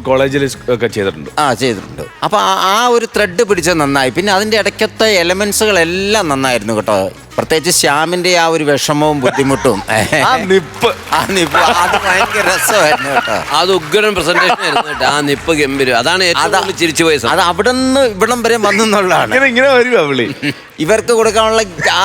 Speaker 1: കോളേജിൽ ഒക്കെ ചെയ്തിട്ടുണ്ട്.
Speaker 6: ചെയ്തിട്ടുണ്ട്. അപ്പോൾ ആ ഒരു ത്രെഡ് പിടിച്ചത് നന്നായി. പിന്നെ അതിൻ്റെ ഇടയ്ക്കത്തെ എലമെന്റ്സുകളെല്ലാം നന്നായിരുന്നു കേട്ടോ. പ്രത്യേകിച്ച് ശ്യാമിന്റെ ആ ഒരു വിഷമവും ബുദ്ധിമുട്ടും അത് ഭയങ്കര രസമായിരുന്നു കേട്ടോ.
Speaker 5: അത് ഉഗ്രൻ പ്രസന്റേഷൻ ആയിരുന്നു കേട്ടോ. ആ നിപ്പ് ഗംഭീരം. അതാണ് ഏറ്റവും ചിരിച്ചു പോയത്.
Speaker 6: അത് അവിടെ നിന്ന് ഇവിടം വരെ വന്നെന്നുള്ളതാണ്.
Speaker 1: ഇങ്ങനെ വരുവാ പുള്ളി.
Speaker 6: ഇവർക്ക് കൊടുക്കാനുള്ള ആ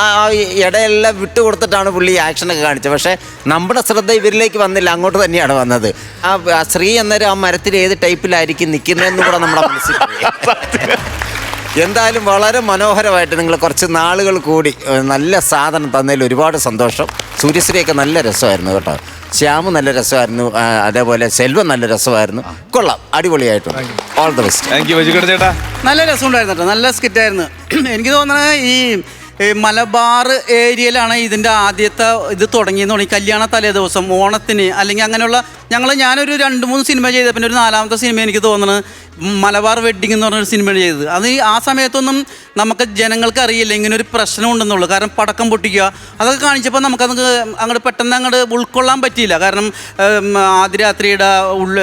Speaker 6: ഇടയെല്ലാം വിട്ടു കൊടുത്തിട്ടാണ് പുള്ളി ആക്ഷനൊക്കെ കാണിച്ചത്. പക്ഷെ നമ്മുടെ ശ്രദ്ധ ഇവരിലേക്ക് വന്നില്ല, അങ്ങോട്ട് തന്നെയാണ് വന്നത്. ആ ശ്രീ എന്നൊരു ആ മരത്തിൽ ഏത് ടൈപ്പിലായിരിക്കും നിൽക്കുന്നതെന്ന് കൂടെ നമ്മുടെ മനസ്സിൽ. എന്തായാലും വളരെ മനോഹരമായിട്ട് നിങ്ങൾ കുറച്ച് നാളുകൾ കൂടി നല്ല സാധനം തന്നതിൽ ഒരുപാട് സന്തോഷം. സൂര്യശ്രീയൊക്കെ നല്ല രസമായിരുന്നു കേട്ടോ. ശ്യാമ് നല്ല രസമായിരുന്നു. അതേപോലെ സെൽവം നല്ല രസമായിരുന്നു. കൊള്ളാം, അടിപൊളിയായിട്ടുണ്ട്. All the best.
Speaker 1: Thank U ചേട്ടാ.
Speaker 7: നല്ല രസമുണ്ടായിരുന്നു കേട്ടോ. നല്ല സ്കിറ്റായിരുന്നു. എനിക്ക് തോന്നുന്നത് ഈ മലബാർ ഏരിയയിലാണ് ഇതിൻ്റെ ആദ്യത്തെ ഇത് തുടങ്ങിയെന്ന് തോന്നി. കല്യാണ തലേ ദിവസം ഓണത്തിന് അല്ലെങ്കിൽ അങ്ങനെയുള്ള ഞാനൊരു 2-3 സിനിമ ചെയ്ത പിന്നെ ഒരു 4ാമത്തെ സിനിമ എനിക്ക് തോന്നുന്നത് മലബാർ വെഡ്ഡിങ് എന്ന് പറഞ്ഞൊരു സിനിമയാണ് ചെയ്തത്. അത് ആ സമയത്തൊന്നും നമുക്ക് ജനങ്ങൾക്ക് അറിയില്ല ഇങ്ങനെ ഒരു പ്രശ്നം ഉണ്ടെന്നുള്ളൂ. കാരണം പടക്കം പൊട്ടിക്കുക അതൊക്കെ കാണിച്ചപ്പോൾ നമുക്കത് അങ്ങോട്ട് പെട്ടെന്ന് അങ്ങോട്ട് ഉൾക്കൊള്ളാൻ പറ്റിയില്ല. കാരണം ആദ്യരാത്രിയുടെ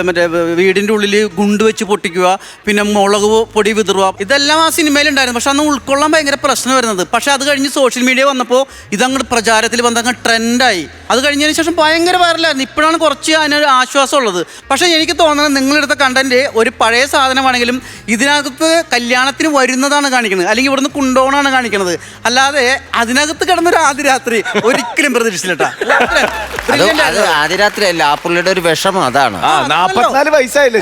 Speaker 7: മറ്റേ വീടിൻ്റെ ഉള്ളിൽ ഗുണ്ട് വെച്ച് പൊട്ടിക്കുക, പിന്നെ മുളക് പൊടി വിതറുക, ഇതെല്ലാം ആ സിനിമയിലുണ്ടായിരുന്നു. പക്ഷെ അന്ന് ഉൾക്കൊള്ളാൻ ഭയങ്കര പ്രശ്നം വരുന്നത്. പക്ഷെ അത് കഴിഞ്ഞ് സോഷ്യൽ മീഡിയ വന്നപ്പോൾ ഇതങ്ങോട്ട് പ്രചാരത്തിൽ വന്നങ്ങ് ട്രെൻഡായി. അത് കഴിഞ്ഞതിന് ശേഷം ഭയങ്കര വൈറലായിരുന്നു. ഇപ്പോഴാണ് കുറച്ച് അതിനൊരു ആശ്വാസമുള്ളത്. പക്ഷേ എനിക്ക് തോന്നുന്നത് നിങ്ങളെടുത്ത കണ്ടന്റ് ഒരു പഴയ സാധനമാണെങ്കിലും ഇതിനകത്ത് കല്യാണത്തിന് വരുന്നതാണ് കാണിക്കുന്നത്, അല്ലെങ്കിൽ ഇവിടുന്ന് കൊണ്ടുപോകണമാണ് കാണിക്കുന്നത്. അല്ലാതെ അതിനകത്ത് കിടന്നൊരു ആദ്യരാത്രി ഒരിക്കലും പ്രതീക്ഷിച്ചില്ല.
Speaker 6: ആദ്യരാത്രി അല്ല, ആ പുള്ളിയുടെ ഒരു വിഷമം അതാണ്.
Speaker 1: 44 വയസ്സായില്ലേ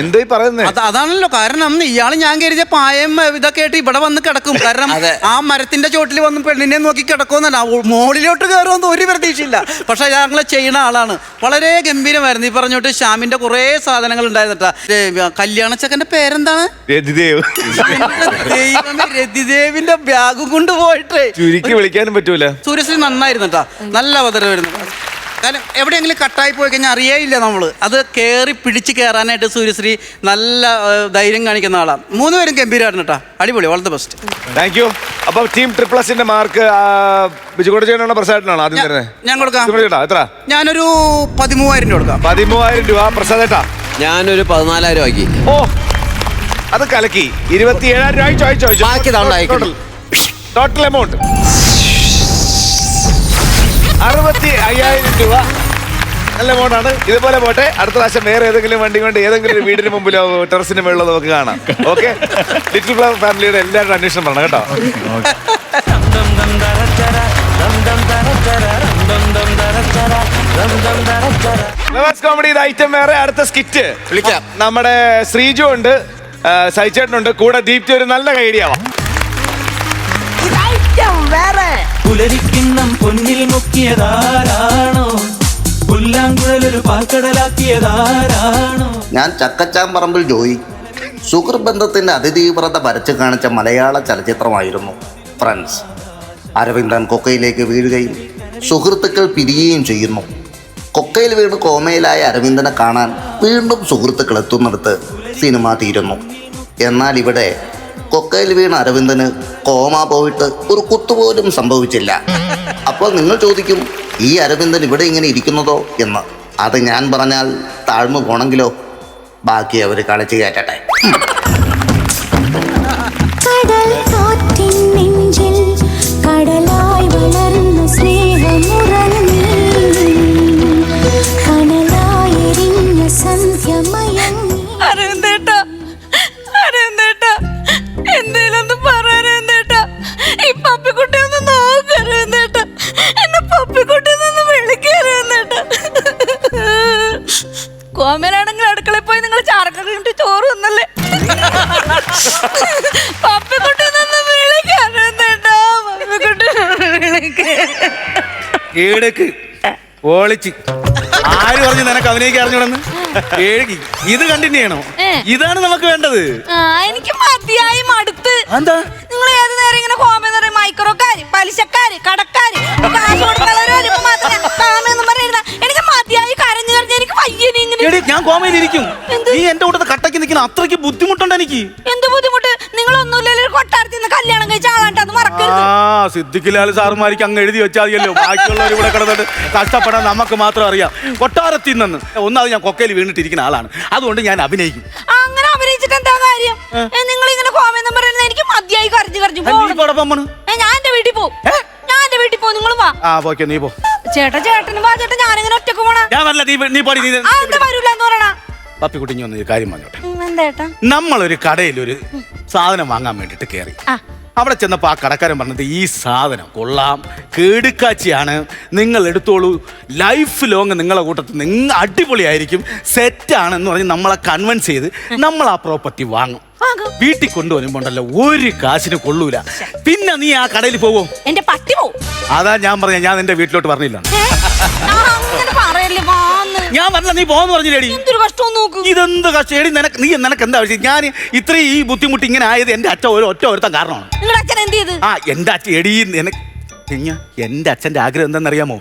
Speaker 1: എന്തോ പറയുന്നത്.
Speaker 7: അതാണല്ലോ കാരണം. ഇയാൾ ഞാൻ കരുതിയ പായം ഇതൊക്കെ ആയിട്ട് ഇവിടെ വന്ന് കിടക്കും. കാരണം ആ മരത്തിന്റെ ചോട്ടിൽ വന്ന് പെണ്ണിനെ നോക്കി കിടക്കുമെന്നല്ല, മോളിലോട്ട് കയറുമെന്ന് ഒരു പ്രതീക്ഷയില്ല. പക്ഷെ ഞങ്ങളെ ചെയ്യുന്ന ആളാണ്. വളരെ ഗംഭീരമായിരുന്നു. ഈ പറഞ്ഞോട്ട് ശ്യാമിന്റെ കുറെ സാധനങ്ങൾ ഉണ്ടായിരുന്നിട്ടാ. കല്യാണച്ചക്കന്റെ പേരെന്താണ്? രതിദേവിന്റെ ബാഗ് കൊണ്ടുപോയിട്ട്
Speaker 1: ചുരുക്കി വിളിക്കാനും പറ്റൂല.
Speaker 7: സൂര്യശ്രീ നന്നായിരുന്നു കേട്ടാ. നല്ല അവതരമായിരുന്നു. കാരണം എവിടെയെങ്കിലും കട്ടായി പോയി കഴിഞ്ഞാൽ അറിയേയില്ല നമ്മള്. അത് പിടിച്ച് കയറാനായിട്ട് സൂര്യശ്രീ നല്ല ധൈര്യം കാണിക്കുന്ന ആളാണ്. 3 പേരും ഗംഭീരമായിരുന്നു കേട്ടോ. അടിപൊളി. All the best.
Speaker 1: Thank U. അപ്പൊ ടീം ട്രിപ്ലസിന്റെ മാർക്ക് ബിജുകോട് ചെയ്യണോ പ്രസാദിനാണോ ആദ്യം തരുന്നത്?
Speaker 7: ഞാൻ കൊടുക്കാം.
Speaker 1: എത്ര?
Speaker 7: ഞാനൊരു 13,000 രൂപ കൊടുക്കാം.
Speaker 1: 13,000 രൂപ. പ്രസാദേട്ടാ?
Speaker 5: ഞാനൊരു 14,000 ആക്കി.
Speaker 1: ഓ, അത് കലക്കി. 27,000 ചോദിച്ചു. ടോട്ടൽ എമൗണ്ട് 65,000 രൂപ. നല്ല എമൗണ്ടാണ്. ഇതുപോലെ പോട്ടെ. അടുത്ത പ്രാവശ്യം വേറെ ഏതെങ്കിലും വണ്ടി കൊണ്ട് ഏതെങ്കിലും ഒരു വീടിന് മുമ്പിലോ ടെറസിന് മുകളിലോ നമുക്ക് കാണാം. ഓക്കെ. ലിറ്റിൽ ഫ്ലവർ ഫാമിലിയുടെ എല്ലാവരുടെ അന്വേഷണം പറയണം കേട്ടോ. കോമഡി ഐറ്റം വേറെ. അടുത്ത സ്കിറ്റ്
Speaker 6: വിളിക്കാം.
Speaker 1: നമ്മുടെ ശ്രീജു ഉണ്ട്, സൈച്ചേട്ടനുണ്ട്, കൂടെ ദീപ്തി. ഒരു നല്ല ഐഡിയ ആവാം.
Speaker 8: പുലരിക്കിണ്ണം പൊന്നിൽ മുക്കിയതാരാണോ, പുല്ലാങ്കുഴലൊരു പാൽക്കടലാക്കിയതാരാണോ.
Speaker 9: ഞാൻ ചക്കച്ചാമ്പറമ്പിൽ ജോയി. സുഹൃബന്ധത്തിൻ്റെ അതിതീവ്രത വരച്ചു കാണിച്ച മലയാള ചലച്ചിത്രമായിരുന്നു ഫ്രണ്ട്സ്. അരവിന്ദൻ കൊക്കയിലേക്ക് വീഴുകയും സുഹൃത്തുക്കൾ പിരിയുകയും ചെയ്യുന്നു. കൊക്കയിൽ വീണ് കോമയിലായ അരവിന്ദനെ കാണാൻ വീണ്ടും സുഹൃത്തുക്കൾ എത്തുന്നിടത്ത് സിനിമ തീരുന്നു. എന്നാൽ ഇവിടെ കൊക്കയിൽ വീണ അരവിന്ദന് കോമ പോയിട്ട് ഒരു കുത്തുപോലും സംഭവിച്ചില്ല. അപ്പോൾ നിങ്ങൾ ചോദിക്കും, ഈ അരവിന്ദൻ ഇവിടെ ഇങ്ങനെ ഇരിക്കുന്നതോ എന്ന്. അത് ഞാൻ പറഞ്ഞാൽ താഴ്ന്നു പോണെങ്കിലോ? ബാക്കി അവർ കളിച്ച് കയറ്റട്ടെ.
Speaker 10: കടലായി വളർന്ന സ്നേഹമുറങ്ങി കനലായെരിഞ്ഞ സന്ധ്യമയങ്ങി.
Speaker 3: അരവിന്ദേട്ടാ, എന്തേലൊന്ന് പറ അരവിന്ദേട്ടാ. ഇപ്പൊ
Speaker 4: ഏടക്ക് ഓളിച്ച് ആര് പറഞ്ഞു നിനക്ക് അഭിനയിക്കാൻ അറിഞ്ഞൂടെന്ന്? ഏഴ് ഇത് കണ്ടിന്യൂ ചെയ്യണോ? ഇതാണ് നമുക്ക് വേണ്ടത്.
Speaker 3: എനിക്ക് മതിയായി മടുത്ത്.
Speaker 4: എന്താ
Speaker 3: നിങ്ങൾ ഏത് നേരം ഇങ്ങനെ കോമെന്ന് പറയും? മൈക്രോക്കാര്, പലിശക്കാര്, കടക്കാര്, കാശ് കൊടുക്കാതെ കാമെന്ന് പറയുന്ന എനിക്ക് മതിയായി. കരഞ്ഞു കരഞ്ഞ് എനിക്ക് വയ്യനെ ഇങ്ങനെ.
Speaker 4: ഞാൻ കോമയിലിരിക്കും. നീ എന്റെ കൂട്ടത്തെ കട്ടക്ക് നിൽക്കുന്ന അത്രയ്ക്ക് ബുദ്ധിമുട്ടുണ്ട് എനിക്ക്.
Speaker 3: എന്ത് ബുദ്ധിമുട്ട്? നിങ്ങൾ ഒന്നുമില്ലല്ലോ കൊട്ടാരത്തിൽ നിന്ന് കല്യാണം കഴിച്ച ആളാണ്ട്, അത് മറക്കരുത്.
Speaker 4: സിദ്ദിഖിലാൽ സാറുമാർക്ക് അങ്ങ് എഴുതി വെച്ചാൽ മതിയല്ലോ. ബാക്കിയുള്ളവർ ഇവിടെ കിടന്നിട്ട് കഷ്ടപ്പെടാൻ നമുക്ക് മാത്രം അറിയാം. കൊട്ടാരത്തിൽ നിന്ന് ഒന്നാമത് ഞാൻ കൊക്കയിൽ വീണിട്ടിരിക്കുന്ന ആളാണ്, അതുകൊണ്ട് ഞാൻ അഭിനയിക്കും.
Speaker 3: അങ്ങനെ അഭിനയിച്ചിട്ട് എന്താ കാര്യം? നിങ്ങൾ ഇങ്ങനെ കോമെന്ന് പറയുന്നത് എനിക്ക് മതിയായി. കരഞ്ഞു കരഞ്ഞു ഞാൻ എന്റെ വീട്ടിൽ പോകും. ഞാൻ എന്റെ വീട്ടിൽ പോകും. നിങ്ങൾ വാ.
Speaker 4: നീ പോ
Speaker 3: ചേട്ടാ. ചേട്ടന് വാ ചേട്ടാ. ഞാനിങ്ങനെ ഒറ്റക്ക് പോണ. വരൂല എന്ന് പറയണ
Speaker 4: പപ്പിക്കുട്ടി ഒന്ന് കാര്യം പറഞ്ഞോട്ടെ.
Speaker 3: എന്താ?
Speaker 4: നമ്മളൊരു കടയിൽ ഒരു സാധനം വാങ്ങാൻ വേണ്ടിട്ട് കയറി. അവിടെ ചെന്നപ്പോൾ ആ കടക്കാരൻ പറഞ്ഞത് ഈ സാധനം കൊള്ളാം, കേടുക്കാച്ചിയാണ്, നിങ്ങൾ എടുത്തോളൂ, ലൈഫ് ലോങ് നിങ്ങളെ കൂട്ടത്തിൽ നിങ്ങൾ അടിപൊളിയായിരിക്കും, സെറ്റാണെന്ന് പറഞ്ഞ് നമ്മളെ കൺവിൻസ് ചെയ്ത് നമ്മൾ ആ പ്രോപ്പർട്ടി വാങ്ങും. വീട്ടിൽ കൊണ്ടുവരുമ്പോണ്ടല്ലോ ഒരു കാശിന് കൊള്ളൂല. പിന്നെ നീ ആ കടയിൽ പോവോ?
Speaker 3: എന്റെ പട്ടി പോവും.
Speaker 4: അതാ ഞാൻ പറഞ്ഞ, ഞാൻ നിന്റെ വീട്ടിലോട്ട് പറഞ്ഞില്ല. ഞാൻ പറഞ്ഞ നീ പോന്ന് പറഞ്ഞില്ലേടി. ഇതെന്ത് കഷ്ടേടി നിനക്ക്. നിനക്ക് എന്താ ആവശ്യം? ഞാൻ ഇത്രയും ഈ ബുദ്ധിമുട്ട് ഇങ്ങനെ ആയത് എന്റെ അച്ഛൻ ഒറ്റ ഒരുത്തൻ കാരണമാണ്. എന്റെ അച്ഛൻ എടി എന്റെ അച്ഛന്റെ ആഗ്രഹം എന്താണെന്നറിയാമോ?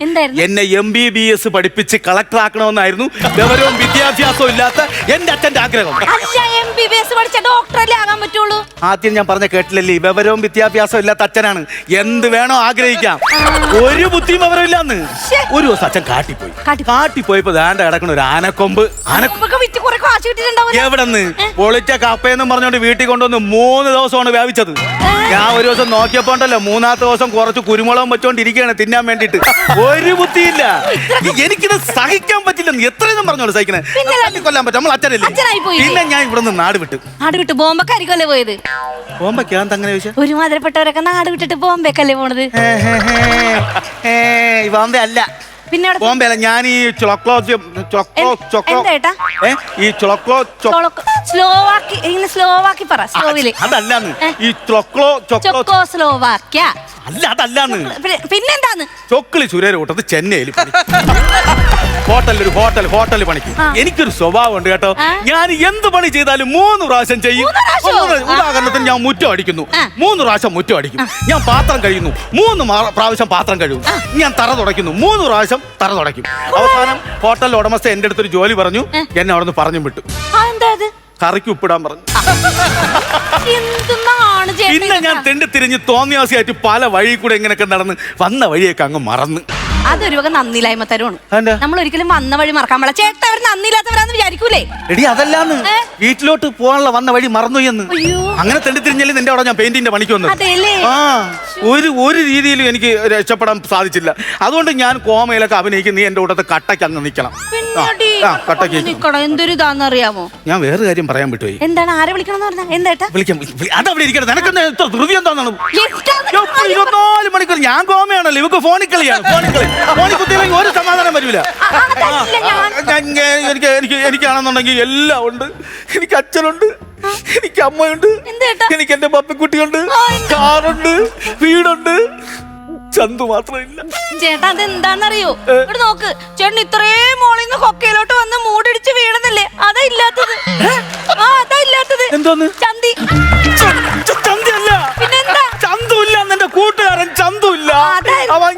Speaker 4: എന്നെ MBBS പഠിപ്പിച്ച് കളക്ടർ ആക്കണമെന്നായിരുന്നു. വിവരവും വിദ്യാഭ്യാസവും ഇല്ലാത്ത എന്റെ അച്ഛന്റെ ആഗ്രഹം. ആദ്യം ഞാൻ പറഞ്ഞ കേട്ടില്ലല്ലേ, വിവരവും വിദ്യാഭ്യാസവും ഇല്ലാത്ത അച്ഛനാണ്. എന്ത് വേണോ ആഗ്രഹിക്കാം, ഒരു ബുദ്ധിയും വിവരം ഇല്ലാന്ന്. ഒരു ദിവസം അച്ഛൻ കാട്ടിപ്പോയപ്പോ ദാണ്ട കിടക്കണ ഒരു ആനക്കൊമ്പ്. എവിടെന്ന്? പൊളിച്ച കപ്പയെന്നും പറഞ്ഞോണ്ട് വീട്ടിൽ കൊണ്ടുവന്ന് 3 ദിവസമാണ് വ്യാപിച്ചത്. ഞാൻ ഒരു ദിവസം നോക്കിയപ്പോ ഉണ്ടല്ലോ, 3-ാമത്തെ ദിവസം കുറച്ച് കുരുമുളകും വെച്ചോണ്ടിരിക്കുകയാണ് തിന്നാൻ വേണ്ടിട്ട്. ഒരു ബുദ്ധിയില്ല. എനിക്കിത് സഹിക്കാൻ പറ്റില്ലെന്ന് എത്രയെന്നും പറഞ്ഞോളൂ സഹിക്കണേ. കൊല്ലാൻ പറ്റും, നമ്മൾ അച്ഛനല്ലേ. പിന്നെ ഞാൻ ഇവിടെ നിന്ന് നാട് വിട്ടു
Speaker 3: ബോംബെക്കാരിക്കല്ലേ പോയത്?
Speaker 4: ബോംബെക്കാ അങ്ങനെ ചോദിച്ചാൽ
Speaker 3: ഒരുമാതിരിപ്പെട്ടവരൊക്കെ നാട് വിട്ടിട്ട് ബോംബെക്കല്ലേ പോണത്?
Speaker 4: ബോംബെ അല്ല,
Speaker 3: പിന്നെ
Speaker 4: ബോംബെ അല്ല. ഞാൻ ഈ
Speaker 3: സ്ലോവാക്കി പറ.
Speaker 4: അതല്ലാന്ന്. ഈ
Speaker 3: സ്ലോവാക്യ
Speaker 4: അല്ല, അതല്ലാന്ന്.
Speaker 3: പിന്നെന്താന്ന്?
Speaker 4: ചൊക്കിളി സുരേര കൂട്ടത്ത് ചെന്നൈയിൽ ഹോട്ടലിൽ പണിക്ക്. എനിക്കൊരു സ്വഭാവം ഉണ്ട് കേട്ടോ. ഞാൻ എന്ത് പണി ചെയ്താലും 3 പ്രാവശ്യം ചെയ്യും. ഉദാഹരണത്തിന് ഞാൻ മുറ്റം അടിക്കുന്നു, 3 പ്രാവശ്യം മുറ്റം അടിക്കും. ഞാൻ പാത്രം കഴിയുന്നു, 3 പ്രാവശ്യം പാത്രം കഴിയും. ഞാൻ തറ തുടയ്ക്കുന്നു, 3 പ്രാവശ്യം തറ തുടയ്ക്കും. അവസാനം ഹോട്ടലിലെ ഉടമസ്ഥ എന്റെ അടുത്തൊരു ജോലി പറഞ്ഞു, എന്നെ അവിടെ നിന്ന് പറഞ്ഞു വിട്ടു. കറിക്ക് ഉപ്പിടാൻ പറഞ്ഞു. പിന്നെ ഞാൻ തിരിഞ്ഞ് തോന്നിയാസിയായിട്ട് പല വഴി കൂടെ ഇങ്ങനെയൊക്കെ നടന്ന് വന്ന വഴിയൊക്കെ അങ്ങ് മറന്ന്.
Speaker 3: അതൊരു വക നന്ദിയില്ലായ്മ തരുവാണ്. നമ്മൾ ഒരിക്കലും വന്ന വഴി മറക്കാൻ പാടില്ല. ചേട്ടാ അവർ നന്ദിയില്ലാത്തവരാന്ന് വിചാരിക്കൂലേ?
Speaker 4: എടി അതല്ലാന്ന്, വീട്ടിലോട്ട് പോകാനുള്ള വന്ന വഴി മറന്നു എന്ന്. അങ്ങനെ തിരിഞ്ഞല്ലേ നിന്റെ അവിടെ ഞാൻ പെയിന്റിന്റെ പണിക്ക് വന്നത്. ഒരു രീതിയിലും എനിക്ക് രക്ഷപ്പെടാൻ സാധിച്ചില്ല. അതുകൊണ്ട് ഞാൻ കോമയിലൊക്കെ അഭിനയിക്കും. നീ എന്റെ കൂട്ടത്തെ കട്ടയ്ക്ക് അങ്ങ് നിൽക്കണം.
Speaker 3: എന്തൊരു ഇതാന്നറിയാമോ?
Speaker 4: ഞാൻ വേറെ കാര്യം പറയാൻ വിട്ടുപോയി.
Speaker 3: എന്താണ്? ആരെ വിളിക്കണം എന്ന് എന്താ?
Speaker 4: വിളിക്കാം, അതവിടെ ഇരിക്കട്ടെ. നിനക്കെന്താ എത്ര ധൃതി എന്താണെന്നാണ്? 24 മണിക്കൂർ ഞാൻ കോമയാണല്ലോ. ഇവക്ക് ഫോണിൽ കളിയാണ്. ഫോണിൽ കുത്തിയില്ലെങ്കിൽ ഒരു സമാധാനം വരില്ല. എനിക്കാണെന്നുണ്ടെങ്കിൽ എല്ലാം ഉണ്ട്. എനിക്ക് അച്ഛനുണ്ട്, എനിക്ക് അമ്മയുണ്ട്, എനിക്ക് എന്റെ പപ്പിക്കുട്ടിയുണ്ട്, കാറുണ്ട്, വീടുണ്ട്. ചന്തു മാത്രമില്ല.
Speaker 3: ചേട്ടാ അതെന്താന്നറിയോ? ഇവിടെ നോക്ക്, ചേട്ടൻ ഇത്രയും മോളിൽ നിന്ന് കൊക്കയിലോട്ട് വന്ന് മൂടിടിച്ച് വീണതല്ലേ? അതാ ഇല്ലാത്തത്. അതാ ഇല്ലാത്തത്.
Speaker 4: എന്തോന്ന്?
Speaker 3: ചന്തി.
Speaker 4: ചന്തിയല്ല,
Speaker 3: പിന്നെന്താ?
Speaker 4: ചന്തുല്ല. എന്റെ കൂട്ടുകാരൻ ചന്തുല്ല. അവൻ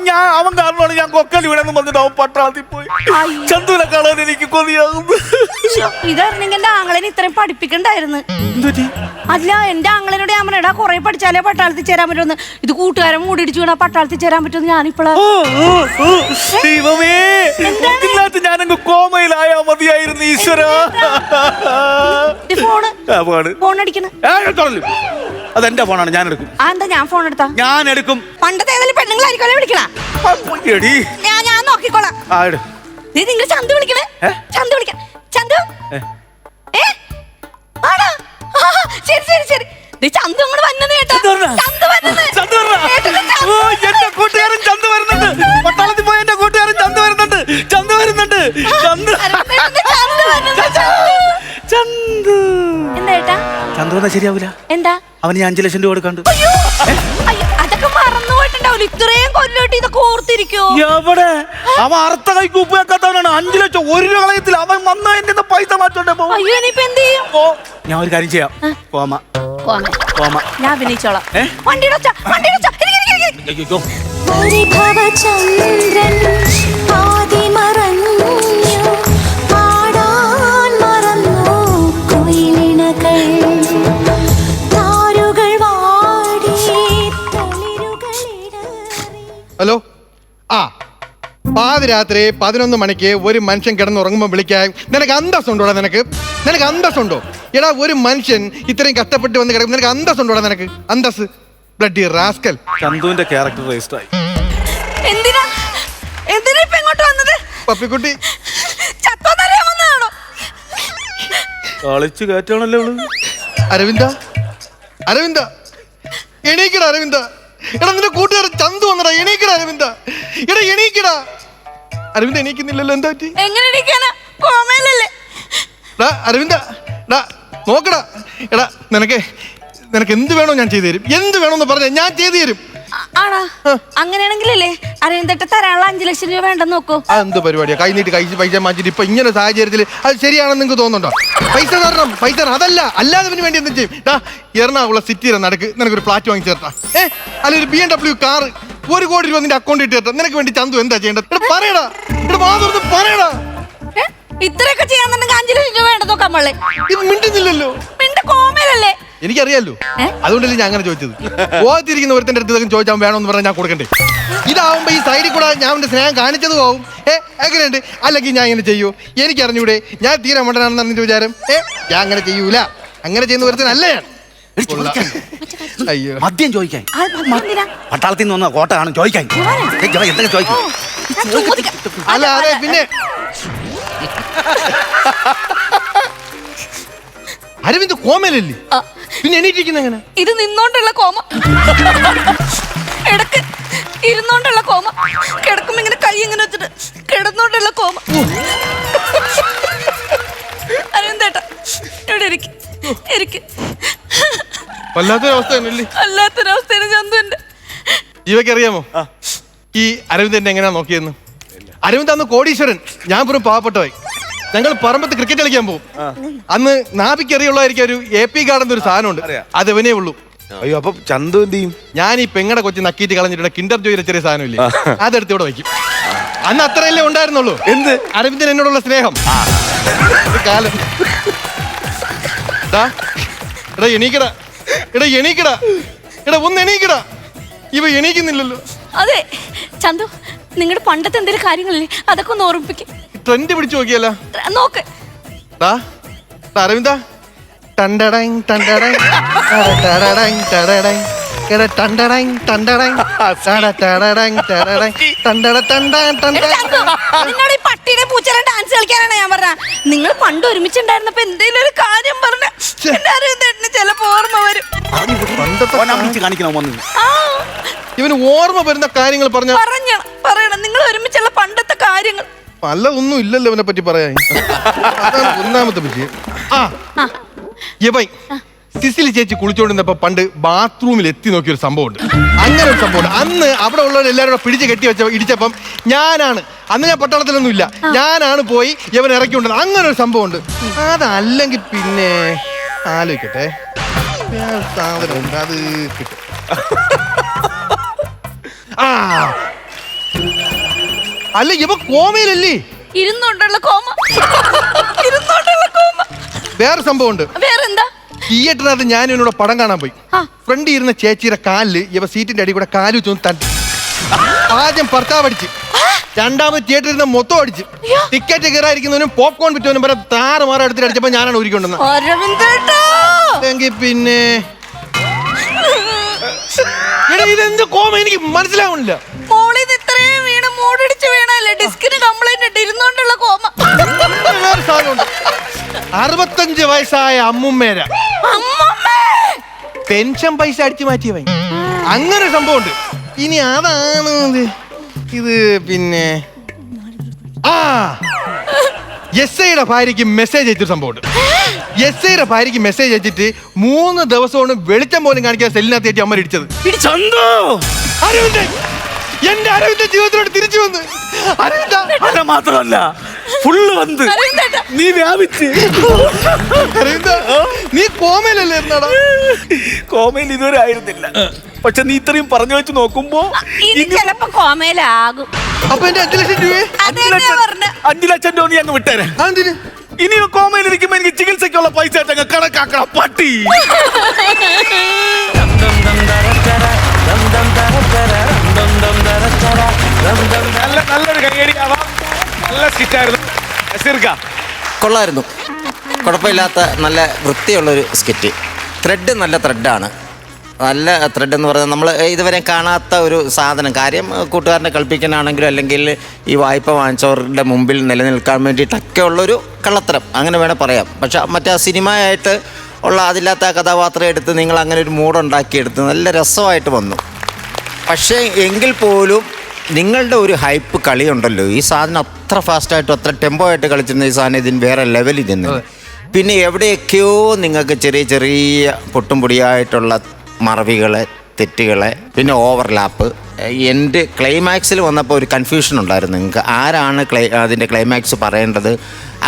Speaker 4: കാരണമാണ് ഞാൻ കൊക്കൽ വീണെന്ന് പറഞ്ഞിട്ട് അവൻ പട്ടാളത്തിൽ പോയി. ചന്തുവിനെ കാണാൻ എനിക്ക് കൊതിയാകുന്നു.
Speaker 3: ഇതായിരുന്നെങ്കിൽ എന്റെ ആങ്ങളനെ ഇത്രയും പഠിപ്പിക്കണ്ടായിരുന്നു. അല്ല, എന്റെ ആങ്ങളനോട് ഞാൻ പറഞ്ഞാ കുറെ പഠിച്ചാലേ പട്ടാളത്തിൽ ചേരാൻ പറ്റുമെന്ന്. ഇത് കൂട്ടുകാരൻ മൂടിടിച്ചു വീണാ പട്ടാളത്തിൽ ചേരാൻ പറ്റുമെന്ന് ഞാനിപ്പോഴാ.
Speaker 4: ദൈവമേ, ഞാനങ്ങ് കോമയിലായാ മതിയായിരുന്നു ഈശ്വര.
Speaker 3: ഫോൺ അടിക്കണം.
Speaker 4: അതെന്റെ ഫോണാണ്, ഞാൻ എടുക്കും.
Speaker 3: എന്താ ഞാൻ ഫോൺ എടുത്താ?
Speaker 4: ഞാൻ എടുക്കും.
Speaker 3: പണ്ടത്തെ ഏതെങ്കിലും പെണ്ണുങ്ങളായിരിക്കും വിളിക്കണ. ഞാൻ നോക്കിക്കോളാം. നിങ്ങൾ ചന്തു വിളിക്കണേ. ചന്തു വിളിക്കാം. ചന്തു. ശരി. ചന്തു അങ്ങോട്ട് വന്നത് കേട്ടോ.
Speaker 4: എന്റെ കൂട്ടുകാരൻ ചന്തു വരുന്നുണ്ട്. പട്ടാളത്തിൽ പോയ എന്റെ കൂട്ടുകാരൻ ചന്തു വരുന്നുണ്ട്. ചന്തു വന്നാ ശരിയാവൂല.
Speaker 3: എന്താ?
Speaker 4: അവന് ഞാൻ 5 ലക്ഷം രൂപ കൊടുക്കാണ്ട്.
Speaker 3: അതൊക്കെ മറന്നു പോയിട്ടുണ്ടാവും. മനസ്സിലാവില്ല, ഇത്രയും കൊല്ലോട്ട് ഇതൊക്കെ ഓർത്തിരിക്കോ?
Speaker 4: എവിടെ അവൻ അർത്ഥ കൈക്ക് ഉപ്പ് വെക്കാത്തവനാണ്. 5 ലക്ഷം ഒരു കളയത്തിൽ അവൻ വന്ന എന്റെ പൈസ മാറ്റോണ്ടേ പോകും.
Speaker 3: അയ്യോ, ഇനിയിപ്പോ എന്ത് ചെയ്യും?
Speaker 4: ഞാൻ ഒരു കാര്യം ചെയ്യാം. കോമ
Speaker 3: ഞാൻ അഭിനയിച്ചോളാം. വണ്ടിയുടെ ഒച്ച, വണ്ടിയുടെ ഒച്ച.
Speaker 4: അയ്യോ
Speaker 10: പരിഭവചന്ദ്രൻ പാതി മറഞ്ഞു പാടാൻ മറന്നു കുയിലിണകൾ താരുകൾ വാടി തളിരുകളിടറി.
Speaker 11: ഹലോ, ആ പാതിരാത്രി 11 മണിക്ക് ഒരു മനുഷ്യൻ കിടന്നുറങ്ങുമ്പോൾ വിളിക്കാൻ നിനക്ക് അന്തസ്സുണ്ടോടാ? നിനക്ക് അന്തസ്സുണ്ടോ? എടാ, ഒരു മനുഷ്യൻ ഇത്രയും കഷ്ടപ്പെട്ട് വന്ന് കിടക്കും, നിനക്ക് അന്തസ്സുണ്ടോടാ? നിനക്ക് അന്തസ്? Bloody rascal.
Speaker 1: ചന്തുവിന്റെ ക്യാരക്ടർ രജിസ്റ്റർ ആയി.
Speaker 3: എന്തിനാ ഇപ്പൊ ഇങ്ങോട്ട് വന്നത്?
Speaker 11: പപ്പിക്കുട്ടി
Speaker 3: ചത്തോന്നറിയാൻ വന്നതാണോ?
Speaker 1: കളിച്ചു കയറ്റാണല്ലോ അവള്.
Speaker 11: അരവിന്ദ എണീക്കടാ അരവിന്ദ. എടാ, നിന്റെ കൂട്ടുകാരൻ ചന്തു വന്നടാ. എണീക്കടാ അരവിന്ദ. എടാ എണീക്കടാ. അരവിന്ദ എണീക്കുന്നില്ലല്ലോ, എന്താ പറ്റി?
Speaker 3: എങ്ങനെ ഇരിക്കാനാ? കോമയിലല്ലേ?
Speaker 11: അരവിന്ദ, നോക്കടാ. എടാ, നിനക്ക് എന്ത് വേണോ ഞാൻ ചെയ്തു തരും. എന്ത് വേണോന്ന് പറഞ്ഞാൽ ഞാൻ ചെയ്തു തരും.
Speaker 3: ആണോ? അങ്ങനെയാണെങ്കിലല്ലേ അരവിന്ദട്ട് തരാനുള്ള 5 ലക്ഷം രൂപ വേണ്ടെന്ന് നോക്കൂ.
Speaker 11: അതെന്ത് പരിപാടിയാ? കൈ നീട്ടി പൈസ മാറ്റിട്ട് ഇപ്പൊ ഇങ്ങനെ സാഹചര്യത്തിൽ അത് ശരിയാണെന്ന് നിങ്ങൾക്ക് തോന്നുന്നുണ്ടോ? പൈസ തരണം. അല്ലാതെ പിന്നെ വേണ്ടി എന്തും ചെയ്യും. എറണാകുളം സിറ്റിയിലെ നിനക്കൊരു ഫ്ലാറ്റ് വാങ്ങി ചേർത്താ, അല്ല ഒരു BMW കാർ 1 കോടി രൂപ നിന്റെ അക്കൗണ്ടിൽ ഇട്ട് ചേർത്താ, നിനക്ക് വേണ്ടി ചന്തു എന്താ ചെയ്യേണ്ടത്? പറയടാ, പറയടാ.
Speaker 3: ഇത്രയൊക്കെ ചെയ്യാന്നുണ്ടെങ്കിൽ 5 ലക്ഷം രൂപ വേണ്ട നോക്കാൻ പാടില്ലേ?
Speaker 11: ഇത് മിണ്ടുന്നില്ലല്ലോ.
Speaker 3: കോമയിലല്ലേ?
Speaker 11: എനിക്കറിയാലോ, അതുകൊണ്ടല്ലേ ഞാൻ അങ്ങനെ ചോദിച്ചത്. ഓർത്തിരിക്കുന്ന ഒരുത്തന്റെ അടുത്ത് ഇതൊക്കെ ചോദിച്ചാൽ വേണമെന്ന് പറഞ്ഞാൽ ഞാൻ കൊടുക്കണ്ടേ? ഇതാവുമ്പോ ഈ സൈഡിൽ കൂടെ ഞാൻ എന്റെ സ്നേഹം കാണിച്ചതും ആവും. എങ്ങനെയുണ്ട്? അല്ലെങ്കിൽ ഞാൻ ഇങ്ങനെ ചെയ്യൂ? എനിക്കറിഞ്ഞൂടെ? ഞാൻ തീരെ മണ്ടനാണെന്നാണ് നിന്റെ വിചാരം? ഞാൻ അങ്ങനെ ചെയ്യൂല. അങ്ങനെ ചെയ്യുന്ന ഒരുത്തനല്ല ഞാൻ. അയ്യോ,
Speaker 4: മദ്യം ചോദിക്കാൻ പട്ടാളത്തിൽ നിന്ന് വന്ന കോട്ട കാണും ചോദിക്കാൻ. എന്തൊക്കെ ചോദിക്കും?
Speaker 11: അല്ല അതെ, പിന്നെ അരവിന്ദ് കോമയിലല്ലേ? പിന്നെ എണീറ്റിരിക്കുന്ന എങ്ങനെ?
Speaker 3: ഇത് നിന്നോണ്ടുള്ള കോമ, ഇടക്ക് ഇരുന്നോണ്ടുള്ള കോമ, കിടക്കുമ്പോ ഇങ്ങനെ കൈ ഇങ്ങനെ വെച്ചിട്ട് കിടന്നോണ്ടുള്ള കോമ. അരവിന്ദേട്ടാ, ഇവിടെ ഇരിക്ക്.
Speaker 11: വല്ലാത്തൊരവസ്ഥ തന്നെയല്ലേ?
Speaker 3: അല്ലാത്തൊരവസ്ഥയാണ് ചന്തുവിന്റെ.
Speaker 11: ജീവയ്ക്ക് അറിയാമോ ഈ അരവിന്ദ് എന്നെ എങ്ങനെയാ നോക്കിയെന്ന്? അരവിന്ദ് അന്ന് കോടീശ്വരൻ, ഞാൻ വെറും പാവപ്പെട്ടവായി. ഞങ്ങൾ പറമ്പത്ത് ക്രിക്കറ്റ് കളിക്കാൻ പോകും. അന്ന് നാഭിക്ക് അറിയുള്ളതായിരിക്കും ഒരു AP ഗാർഡൻ ഒരു സാധനമുണ്ട്, അത് ഇവനേ ഉള്ളൂ.
Speaker 1: അയ്യോ, അപ്പൊ ചന്തു എന്ത് ചെയ്യും?
Speaker 11: ഞാൻ ഈ പെങ്ങടെ കൊച്ചി നക്കീറ്റ് കളഞ്ഞിട്ടുണ്ട് കിൻഡർ ജോയിലെ ചെറിയ സാധനമില്ലേ, അതെടുത്ത് ഇവിടെ വയ്ക്കും. അന്ന് അത്രയല്ലേ ഉണ്ടായിരുന്നുള്ളൂ.
Speaker 1: എന്ത്?
Speaker 11: അരവിന്ദൻ എന്നോടുള്ള സ്നേഹം. കാലം. എടാ എണീക്കടാ, ഒന്ന് എണീക്കടാ. ഇവ എണീക്കുന്നില്ലല്ലോ.
Speaker 3: അതെ ചന്തു, നിങ്ങളുടെ പണ്ടത്തെ എന്തെങ്കിലും കാര്യങ്ങളില്ലേ അതൊക്കെ ഒന്ന് ഓർമ്മിപ്പിക്കും.
Speaker 11: ട്രെൻഡ് പിടിച്ചു നോക്കിയല്ല
Speaker 3: നോക്ക്.
Speaker 11: അരവിന്ദ,
Speaker 3: നിന്നോട് ഈ പട്ടിയുടെ പൂച്ചയുടെ ഡാൻസ് കളിക്കാനാണ് ഞാൻ പറഞ്ഞ. നിങ്ങൾ പണ്ട് ഒരുമിച്ചുണ്ടായിരുന്നപ്പോ എന്തെങ്കിലും ഒരു കാര്യം പറഞ്ഞ ചിലപ്പോ ഓർമ്മ വരും.
Speaker 11: ഇവന് ഓർമ്മ വരുന്ന കാര്യങ്ങൾ
Speaker 3: പറയണം. നിങ്ങൾ ഒരുമിച്ചുള്ള പണ്ടത്തെ കാര്യങ്ങൾ.
Speaker 11: പലതൊന്നും ഇല്ലല്ലോ ഇവനെ പറ്റി പറയാൻ. അതാണ് ഒന്നാമത്തെ വിഷയം. സിസിലി ചേച്ചി കുളിച്ചോണ്ടിരുന്നപ്പോ പണ്ട് ബാത്റൂമിൽ എത്തി നോക്കിയൊരു സംഭവമുണ്ട്. അങ്ങനെ ഒരു സംഭവമുണ്ട്. അന്ന് അവിടെ ഉള്ളവരെല്ലാവരും പിടിച്ച് കെട്ടി ഇടിച്ചപ്പം ഞാനാണ്, അന്ന് ഞാൻ പട്ടാളത്തിലൊന്നും ഇല്ല, ഞാനാണ് പോയി ഇവൻ ഇറക്കിക്കൊണ്ടത്. അങ്ങനെ ഒരു സംഭവമുണ്ട്. അതല്ലെങ്കിൽ പിന്നെ ആലോചിക്കട്ടെ, സാധനമുണ്ട്, അത് കിട്ടും. അല്ല ഇവ കോമയിലല്ലേ?
Speaker 3: ഇരുന്നോണ്ടുള്ള കോമ.
Speaker 11: വേറെ സംഭവമുണ്ട്.
Speaker 3: വേറെന്താ?
Speaker 11: തിയേറ്ററിനകത്ത് ഞാൻ ഇവനോട് പടം കാണാൻ പോയി. ഫ്രണ്ട് ഇരുന്ന ചേച്ചിയുടെ കാലില് ഇവ സീറ്റിന്റെ അടി കൂടെ കാല് വെച്ചൊന്ന് തട്ടി. ആദ്യം ഭർത്താവ് അടിച്ച്, രണ്ടാമത് തിയേറ്ററിൽ ഇരുന്ന് മൊത്തം അടിച്ച്. ടിക്കറ്റ് കയറായിരിക്കുന്നവനും പോപ്കോൺ വിറ്റവനും വരെ താറുമാറ എടുത്തിട്ട് അടിച്ചപ്പോ ഞാനാണ് ഊരിക്കൊണ്ടെന്ന്. എങ്കിൽ പിന്നെ ഇതെന്ത് കോമ എനിക്ക് മനസ്സിലാവണില്ല.
Speaker 3: മോളിന്ന് ഇത്രയും വീണ് മൂടിടിച്ച് വീണല്ലേ, ഡിസ്കിന് കംപ്ലൈന്റ് ഇട്ട് ഇരുന്നോണ്ടുള്ള കോമ.
Speaker 11: 65 വയസ്സായ അമ്മുമ്മേര പെൻഷൻ പൈസ അടിച്ചു മാറ്റിയവ. അങ്ങനെ സംഭവമുണ്ട്. ഇനി അതാണ് ഇത്. പിന്നെ SIയുടെ ഭാര്യയ്ക്ക് മെസ്സേജ് അയച്ചൊരു സംഭവമുണ്ട്. SIയുടെ ഭാര്യയ്ക്ക് മെസ്സേജ് അയച്ചിട്ട് 3 ദിവസം കൊണ്ട് വെളിച്ചം പോലും കാണിക്കാൻ സെല്ലിനകത്ത് അമ്മ ഇടിച്ചത്. അരവിന്ദൻ എന്റെ അരവിന്ദൻ ജീവിതത്തിലോട്ട് തിരിച്ചു വന്ന് അരവിന്ദ
Speaker 1: അത് മാത്രമല്ല ഫുള്ള് വന്ന് നീ വ്യാപിച്ച്
Speaker 11: അരവിന്ദ നീ കോമയിലല്ലേ എന്നാടാ
Speaker 1: കോമയിൽ ഇതുവരെ ആയിരുന്നില്ല. പക്ഷെ നീ ഇത്രയും പറഞ്ഞു വെച്ച് നോക്കുമ്പോ
Speaker 3: ഇനി ചിലപ്പോ കോമയിലാകും.
Speaker 11: അപ്പൊ എന്റെ 5 ലക്ഷം രൂപയെ
Speaker 1: 5 ലക്ഷം രൂപ നീ അങ്ങ് വിട്ടേരെ.
Speaker 11: അതെന്തിന്
Speaker 1: ഇനി കോമയിൽ ഇരിക്കുമ്പോ എനിക്ക് ചികിത്സയ്ക്കുള്ള പൈസ ആയിട്ട് അങ്ങ് കണക്കാക്കണം പട്ടി. നല്ലൊരു കൈയടിയാവാം. നല്ല സ്കിറ്റായിരുന്നു.
Speaker 6: കൊള്ളായിരുന്നു, കുഴപ്പമില്ലാത്ത നല്ല വൃത്തിയുള്ളൊരു സ്കിറ്റ്. ത്രെഡ് നല്ല ത്രെഡാണ്. നല്ല ത്രെഡ് എന്ന് പറയുന്നത് നമ്മൾ ഇതുവരെ കാണാത്ത ഒരു സാധനം. കാര്യം കൂട്ടുകാരനെ കളിപ്പിക്കാനാണെങ്കിലും അല്ലെങ്കിൽ ഈ വായ്പ വാങ്ങിച്ചവരുടെ മുമ്പിൽ നിലനിൽക്കാൻ വേണ്ടിയിട്ടൊക്കെ ഉള്ളൊരു കള്ളത്തരം അങ്ങനെ വേണേൽ പറയാം. പക്ഷെ മറ്റേ സിനിമയായിട്ട് ഉള്ള അതില്ലാത്ത കഥാപാത്രം എടുത്ത് നിങ്ങൾ അങ്ങനെ ഒരു മൂഡുണ്ടാക്കിയെടുത്ത് നല്ല രസമായിട്ട് വന്നു. പക്ഷേ എങ്കിൽ പോലും നിങ്ങളുടെ ഒരു ഹൈപ്പ് കളിയുണ്ടല്ലോ, ഈ സാധനം അത്ര ഫാസ്റ്റായിട്ടും അത്ര ടെമ്പോ ആയിട്ട് കളിച്ചിരുന്ന ഈ സാധനം ഇതിന് വേറെ ലെവലിൽ നിന്ന്. പിന്നെ എവിടെയൊക്കെയോ നിങ്ങൾക്ക് ചെറിയ ചെറിയ പൊട്ടും പൊടിയായിട്ടുള്ള മറവികളെ, തെറ്റുകളെ, പിന്നെ ഓവർലാപ്പ്. എൻ്റെ ക്ലൈമാക്സിൽ വന്നപ്പോൾ ഒരു കൺഫ്യൂഷൻ ഉണ്ടായിരുന്നു. നിങ്ങൾക്ക് ആരാണ് അതിൻ്റെ ക്ലൈമാക്സ് പറയേണ്ടത്.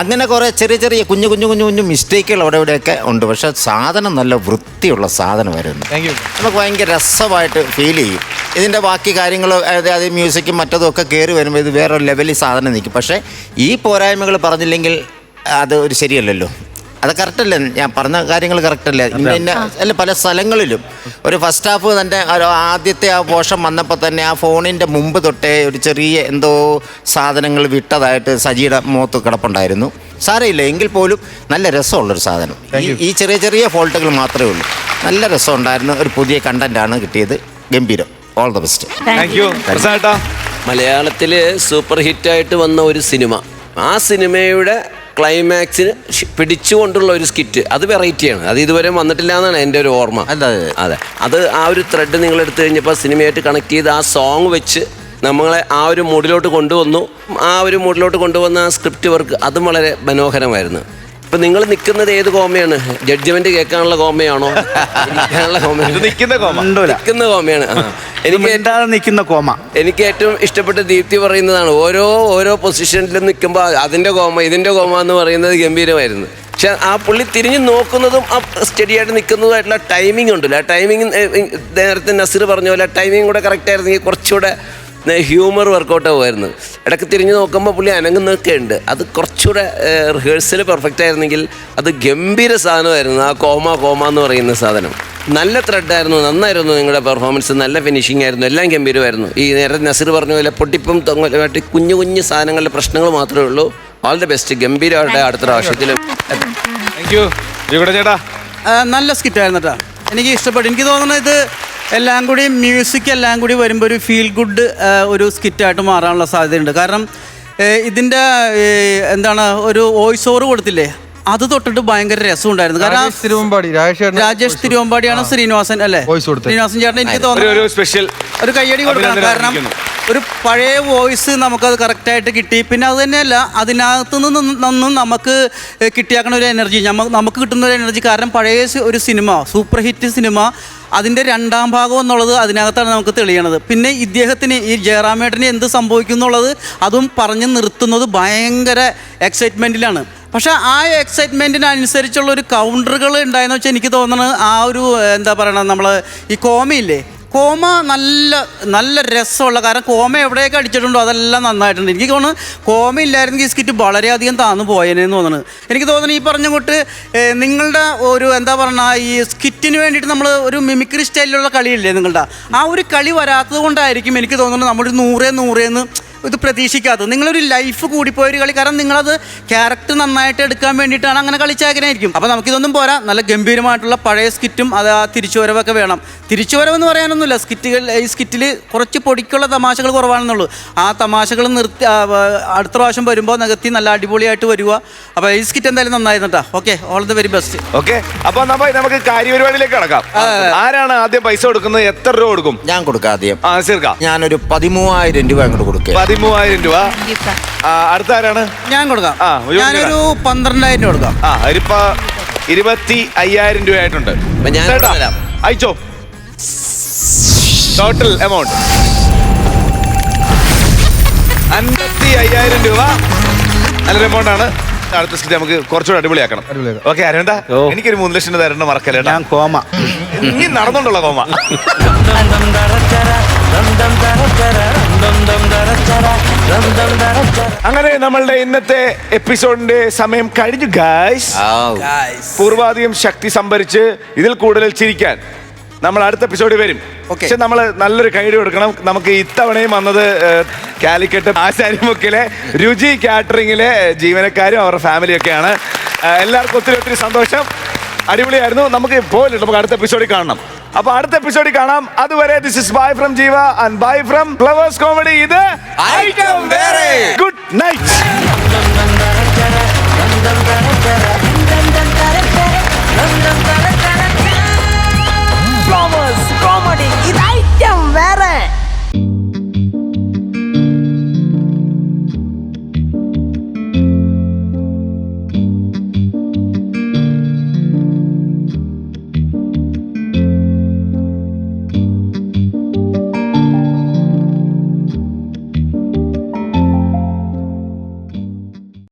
Speaker 6: അങ്ങനെ കുറേ ചെറിയ ചെറിയ കുഞ്ഞു കുഞ്ഞു കുഞ്ഞു കുഞ്ഞു മിസ്റ്റേക്കുകൾ അവിടെ ഇവിടെയൊക്കെ ഉണ്ട്. പക്ഷേ സാധനം നല്ല വൃത്തിയുള്ള സാധനമായിരുന്നു. നമുക്ക് ഭയങ്കര രസമായിട്ട് ഫീൽ ചെയ്യും. ഇതിൻ്റെ ബാക്കി കാര്യങ്ങൾ അതായത് മ്യൂസിക്കും മറ്റതും ഒക്കെ കയറി വരുമ്പോൾ ഇത് വേറൊരു ലെവലിൽ സാധനം നിൽക്കും. പക്ഷേ ഈ പോരായ്മകൾ പറഞ്ഞില്ലെങ്കിൽ അത് ഒരു ശരിയല്ലല്ലോ. അത് കറക്റ്റല്ലേ, ഞാൻ പറഞ്ഞ കാര്യങ്ങൾ കറക്റ്റല്ലേ. ഇന്ന അല്ല പല സ്ഥലങ്ങളിലും ഒരു ഫസ്റ്റ് ഹാഫ് തന്നെ ആദ്യത്തെ ആ പോഷൻ വന്നപ്പോൾ തന്നെ ആ ഫോണിൻ്റെ മുമ്പ് തൊട്ടേ ഒരു ചെറിയ എന്തോ സാധനങ്ങൾ വിട്ടതായിട്ട് സജിയുടെ മുഖത്ത് കിടപ്പുണ്ടായിരുന്നു. സാരമില്ല, എങ്കിൽ പോലും നല്ല രസമുള്ളൊരു സാധനം. ഈ ചെറിയ ചെറിയ ഫോൾട്ടുകൾ മാത്രമേ ഉള്ളൂ. നല്ല രസമുണ്ടായിരുന്നു. ഒരു പുതിയ കണ്ടന്റാണ് കിട്ടിയത്. ഗംഭീരം. All the best.
Speaker 5: മലയാളത്തിൽ സൂപ്പർ ഹിറ്റായിട്ട് വന്ന ഒരു സിനിമ, ആ സിനിമയുടെ ക്ലൈമാക്സിന് പിടിച്ചുകൊണ്ടുള്ള ഒരു സ്കിറ്റ്, അത് വെറൈറ്റിയാണ്. അത് ഇതുവരെ വന്നിട്ടില്ല എന്നാണ് എൻ്റെ ഒരു ഓർമ്മ. അതെ, അത് ആ ഒരു ത്രെഡ് നിങ്ങൾ എടുത്തു കഴിഞ്ഞപ്പോൾ സിനിമയായിട്ട് കണക്ട് ചെയ്ത് ആ സോങ് വെച്ച് നമ്മളെ ആ ഒരു മൂഡിലോട്ട് കൊണ്ടുവന്നു. ആ ഒരു മൂഡിലോട്ട് കൊണ്ടുവന്ന ആ സ്ക്രിപ്റ്റ് വർക്ക് അതും വളരെ മനോഹരമായിരുന്നു. ഇപ്പം നിങ്ങൾ നിൽക്കുന്നത് ഏത് കോമയാണ്? ജഡ്ജ്മെന്റ് കേൾക്കാനുള്ള കോമയാണോ? നിൽക്കുന്ന കോമയാണ്. എനിക്ക് ഏറ്റവും ഇഷ്ടപ്പെട്ട ദീപ്തി പറയുന്നതാണ്, ഓരോ പൊസിഷനിലും നിൽക്കുമ്പോൾ അതിൻ്റെ കോമ ഇതിൻ്റെ കോമ എന്ന് പറയുന്നത് ഗംഭീരമായിരുന്നു. പക്ഷെ ആ പുള്ളി തിരിഞ്ഞ് നോക്കുന്നതും ആ സ്റ്റഡിയായിട്ട് നിൽക്കുന്നതുമായിട്ടുള്ള ടൈമിംഗ് ഉണ്ടല്ലോ, ആ ടൈമിങ് നേരത്തെ നസീർ പറഞ്ഞ പോലെ ടൈമിംഗ് കൂടെ കറക്റ്റ് ആയിരുന്നെങ്കിൽ കുറച്ചുകൂടെ ഹ്യൂമർ വർക്കൗട്ട് ആവുമായിരുന്നു. ഇടയ്ക്ക് തിരിഞ്ഞ് നോക്കുമ്പോൾ പുള്ളി അനങ്ങുന്നൊക്കെ ഉണ്ട്. അത് കുറച്ചുകൂടെ റിഹേഴ്സൽ പെർഫെക്റ്റ് ആയിരുന്നെങ്കിൽ അത് ഗംഭീര സാധനമായിരുന്നു. ആ കോമ എന്ന് പറയുന്ന സാധനം നല്ല ത്രെഡായിരുന്നു. നന്നായിരുന്നു നിങ്ങളുടെ പെർഫോമൻസ്, നല്ല ഫിനിഷിംഗ് ആയിരുന്നു, എല്ലാം ഗംഭീരമായിരുന്നു. ഈ നേരത്തെ നസീർ പറഞ്ഞ പോലെ പൊട്ടിപ്പും തൊങ്ങലുമായിട്ട് കുഞ്ഞു കുഞ്ഞു സാധനങ്ങളുടെ പ്രശ്നങ്ങൾ മാത്രമേ ഉള്ളൂ. All the best. ഗംഭീരമായിട്ട് അടുത്ത പ്രാവശ്യത്തിലും.
Speaker 1: ചേട്ടാ
Speaker 7: നല്ല സ്കിറ്റായിരുന്നു കേട്ടോ, എനിക്ക് ഇഷ്ടപ്പെട്ടു. എനിക്ക് തോന്നുന്നത് ഇത് എല്ലാം കൂടി മ്യൂസിക് എല്ലാം കൂടി വരുമ്പോൾ ഒരു ഫീൽ ഗുഡ് ഒരു സ്കിറ്റായിട്ട് മാറാനുള്ള സാധ്യതയുണ്ട്. കാരണം ഇതിൻ്റെ എന്താണ് ഒരു വോയിസ് ഓവർ കൊടുത്തില്ലേ, അത് തൊട്ടിട്ട് ഭയങ്കര രസമുണ്ടായിരുന്നു. കാരണം രാജേഷ് തിരുവമ്പാടിയാണ് ശ്രീനിവാസൻ അല്ലേ, ശ്രീനിവാസൻ ചേട്ടൻ എനിക്ക് തോന്നുന്നു ഒരു കയ്യടി കൊടുക്കണം. കാരണം ഒരു പഴയ വോയിസ് നമുക്കത് കറക്റ്റായിട്ട് കിട്ടി. പിന്നെ അത് തന്നെയല്ല, അതിനകത്ത് നിന്നും നമുക്ക് കിട്ടിയാക്കണ ഒരു എനർജി, നമുക്ക് കിട്ടുന്ന ഒരു എനർജി. കാരണം പഴയ ഒരു സിനിമ, സൂപ്പർ ഹിറ്റ് സിനിമ, അതിൻ്റെ രണ്ടാം ഭാഗം എന്നുള്ളത് അതിനകത്താണ് നമുക്ക് തെളിയണത്. പിന്നെ ഇദ്ദേഹത്തിന് ഈ ജയറാമേട്ടന് എന്ത് സംഭവിക്കും എന്നുള്ളത് അതും പറഞ്ഞ് നിർത്തുന്നത് ഭയങ്കര എക്സൈറ്റ്മെൻറ്റിലാണ്. പക്ഷേ ആ എക്സൈറ്റ്മെൻറ്റിനനുസരിച്ചുള്ള ഒരു കൗണ്ടറുകൾ ഉണ്ടായെന്ന് വെച്ചാൽ എനിക്ക് തോന്നുന്നത് ആ ഒരു എന്താ പറയണത്, നമ്മൾ ഈ കോമയില്ലേ, കോമ നല്ല രസമുള്ള, കാരണം കോമ എവിടെയൊക്കെ അടിച്ചിട്ടുണ്ടോ അതെല്ലാം നന്നായിട്ടുണ്ട്. എനിക്ക് തോന്നുന്നു കോമ ഇല്ലായിരുന്നെങ്കിൽ ഈ സ്കിറ്റ് വളരെയധികം താന്നു പോയേനെന്ന് തോന്നുന്നത്. എനിക്ക് തോന്നുന്നു ഈ പറഞ്ഞ കൂട്ട് നിങ്ങളുടെ ഒരു എന്താ പറയുക, ഈ സ്കിറ്റിന് വേണ്ടിയിട്ട് നമ്മൾ ഒരു മിമിക്രി സ്റ്റൈലിലുള്ള കളിയില്ലേ നിങ്ങളുടെ, ആ ഒരു കളി വരാത്തത് കൊണ്ടായിരിക്കും എനിക്ക് തോന്നുന്നത് നമ്മളൊരു 100 ഇത് പ്രതീക്ഷിക്കാത്തത്. നിങ്ങളൊരു ലൈഫ് കൂടിപ്പോയൊരു കളി, കാരണം നിങ്ങളത് ക്യാരക്ടർ നന്നായിട്ട് എടുക്കാൻ വേണ്ടിയിട്ടാണ് അങ്ങനെ കളിച്ചാഗ്രഹമായിരിക്കും. അപ്പോൾ നമുക്കിതൊന്നും പോരാ, നല്ല ഗംഭീരമായിട്ടുള്ള പഴയ സ്കിറ്റും അത് ആ തിരിച്ചുവരവൊക്കെ വേണം. തിരിച്ചുവരവെന്ന് പറയാനൊന്നുമില്ല, ഈ സ്കിറ്റിൽ കുറച്ച് പൊടിക്കുള്ള തമാശകൾ കുറവാണെന്നുള്ളൂ. ആ തമാശകൾ നിർത്തി അടുത്ത പ്രാവശ്യം വരുമ്പോൾ നികത്തി നല്ല അടിപൊളിയായിട്ട് വരിക. അപ്പോൾ ഈ സ്കിറ്റ് എന്തായാലും നന്നായിരുന്നു കേട്ടോ. Okay, all the very best.
Speaker 1: Okay, അപ്പോൾ നമുക്ക് കാര്യപരിപാടിയിലേക്ക് കടക്കാം. ആരാണ് ആദ്യം പൈസ കൊടുക്കുന്നത്? എത്ര രൂപ കൊടുക്കും?
Speaker 6: ഞാൻ കൊടുക്കാം ആദ്യം.
Speaker 1: ഞാനൊരു
Speaker 6: 13,000 രൂപ അങ്ങോട്ട് കൊടുക്കുക.
Speaker 1: 13,000 രൂപ. അടുത്ത ആരാണ്?
Speaker 7: ഞാൻ കൊടുക്കാം. ഞാനൊരു 12,000 രൂപ കൊടുക്കാം.
Speaker 1: അതിപ്പോ 25,000 രൂപ ആയിട്ടുണ്ട്.
Speaker 5: ഞാൻ
Speaker 1: അയച്ചോ. ടോട്ടൽ എമൗണ്ട് 55,000 രൂപ. നല്ലൊരു എമൗണ്ട് ആണ്. അടുത്ത സ്കിറ്റ് നമുക്ക് കുറച്ചുകൂടെ അടിപൊളിയാക്കണം. ഓക്കെ അരവിന്ദ, എനിക്കൊരു 3 ലക്ഷം രൂപ തരേണ്ട മറക്കല്ലേ.
Speaker 4: ഞാൻ കോമ
Speaker 1: ഇനി നടന്നുകൊണ്ടുള്ള കോമ. അങ്ങനെ നമ്മളുടെ ഇന്നത്തെ എപ്പിസോഡിന്റെ സമയം കഴിഞ്ഞു ഗായ്സ്. പൂർവാധികം ശക്തി സംഭരിച്ച് ഇതിൽ കൂടുതൽ ചിരിക്കാൻ നമ്മൾ അടുത്ത എപ്പിസോഡിൽ വരും. പക്ഷെ നമ്മൾ നല്ലൊരു കൈഡി കൊടുക്കണം. നമുക്ക് ഇത്തവണയും വന്നത് കാലിക്കറ്റ് ആശാരിമുക്കിലെ രുചി കാറ്ററിംഗിലെ ജീവനക്കാരും അവരുടെ ഫാമിലിയൊക്കെയാണ്. എല്ലാവർക്കും ഒത്തിരി ഒത്തിരി സന്തോഷം. അടിപൊളിയായിരുന്നു. നമുക്ക് പോയില്ല, നമുക്ക് അടുത്ത എപ്പിസോഡിൽ കാണണം. അപ്പൊ അടുത്ത എപ്പിസോഡിൽ കാണാം. അതുവരെ ദിസ് ഇസ് ബൈ ഫ്രം ജീവ and bye from flowers comedy. ഇത് ഐറ്റം വേറെ.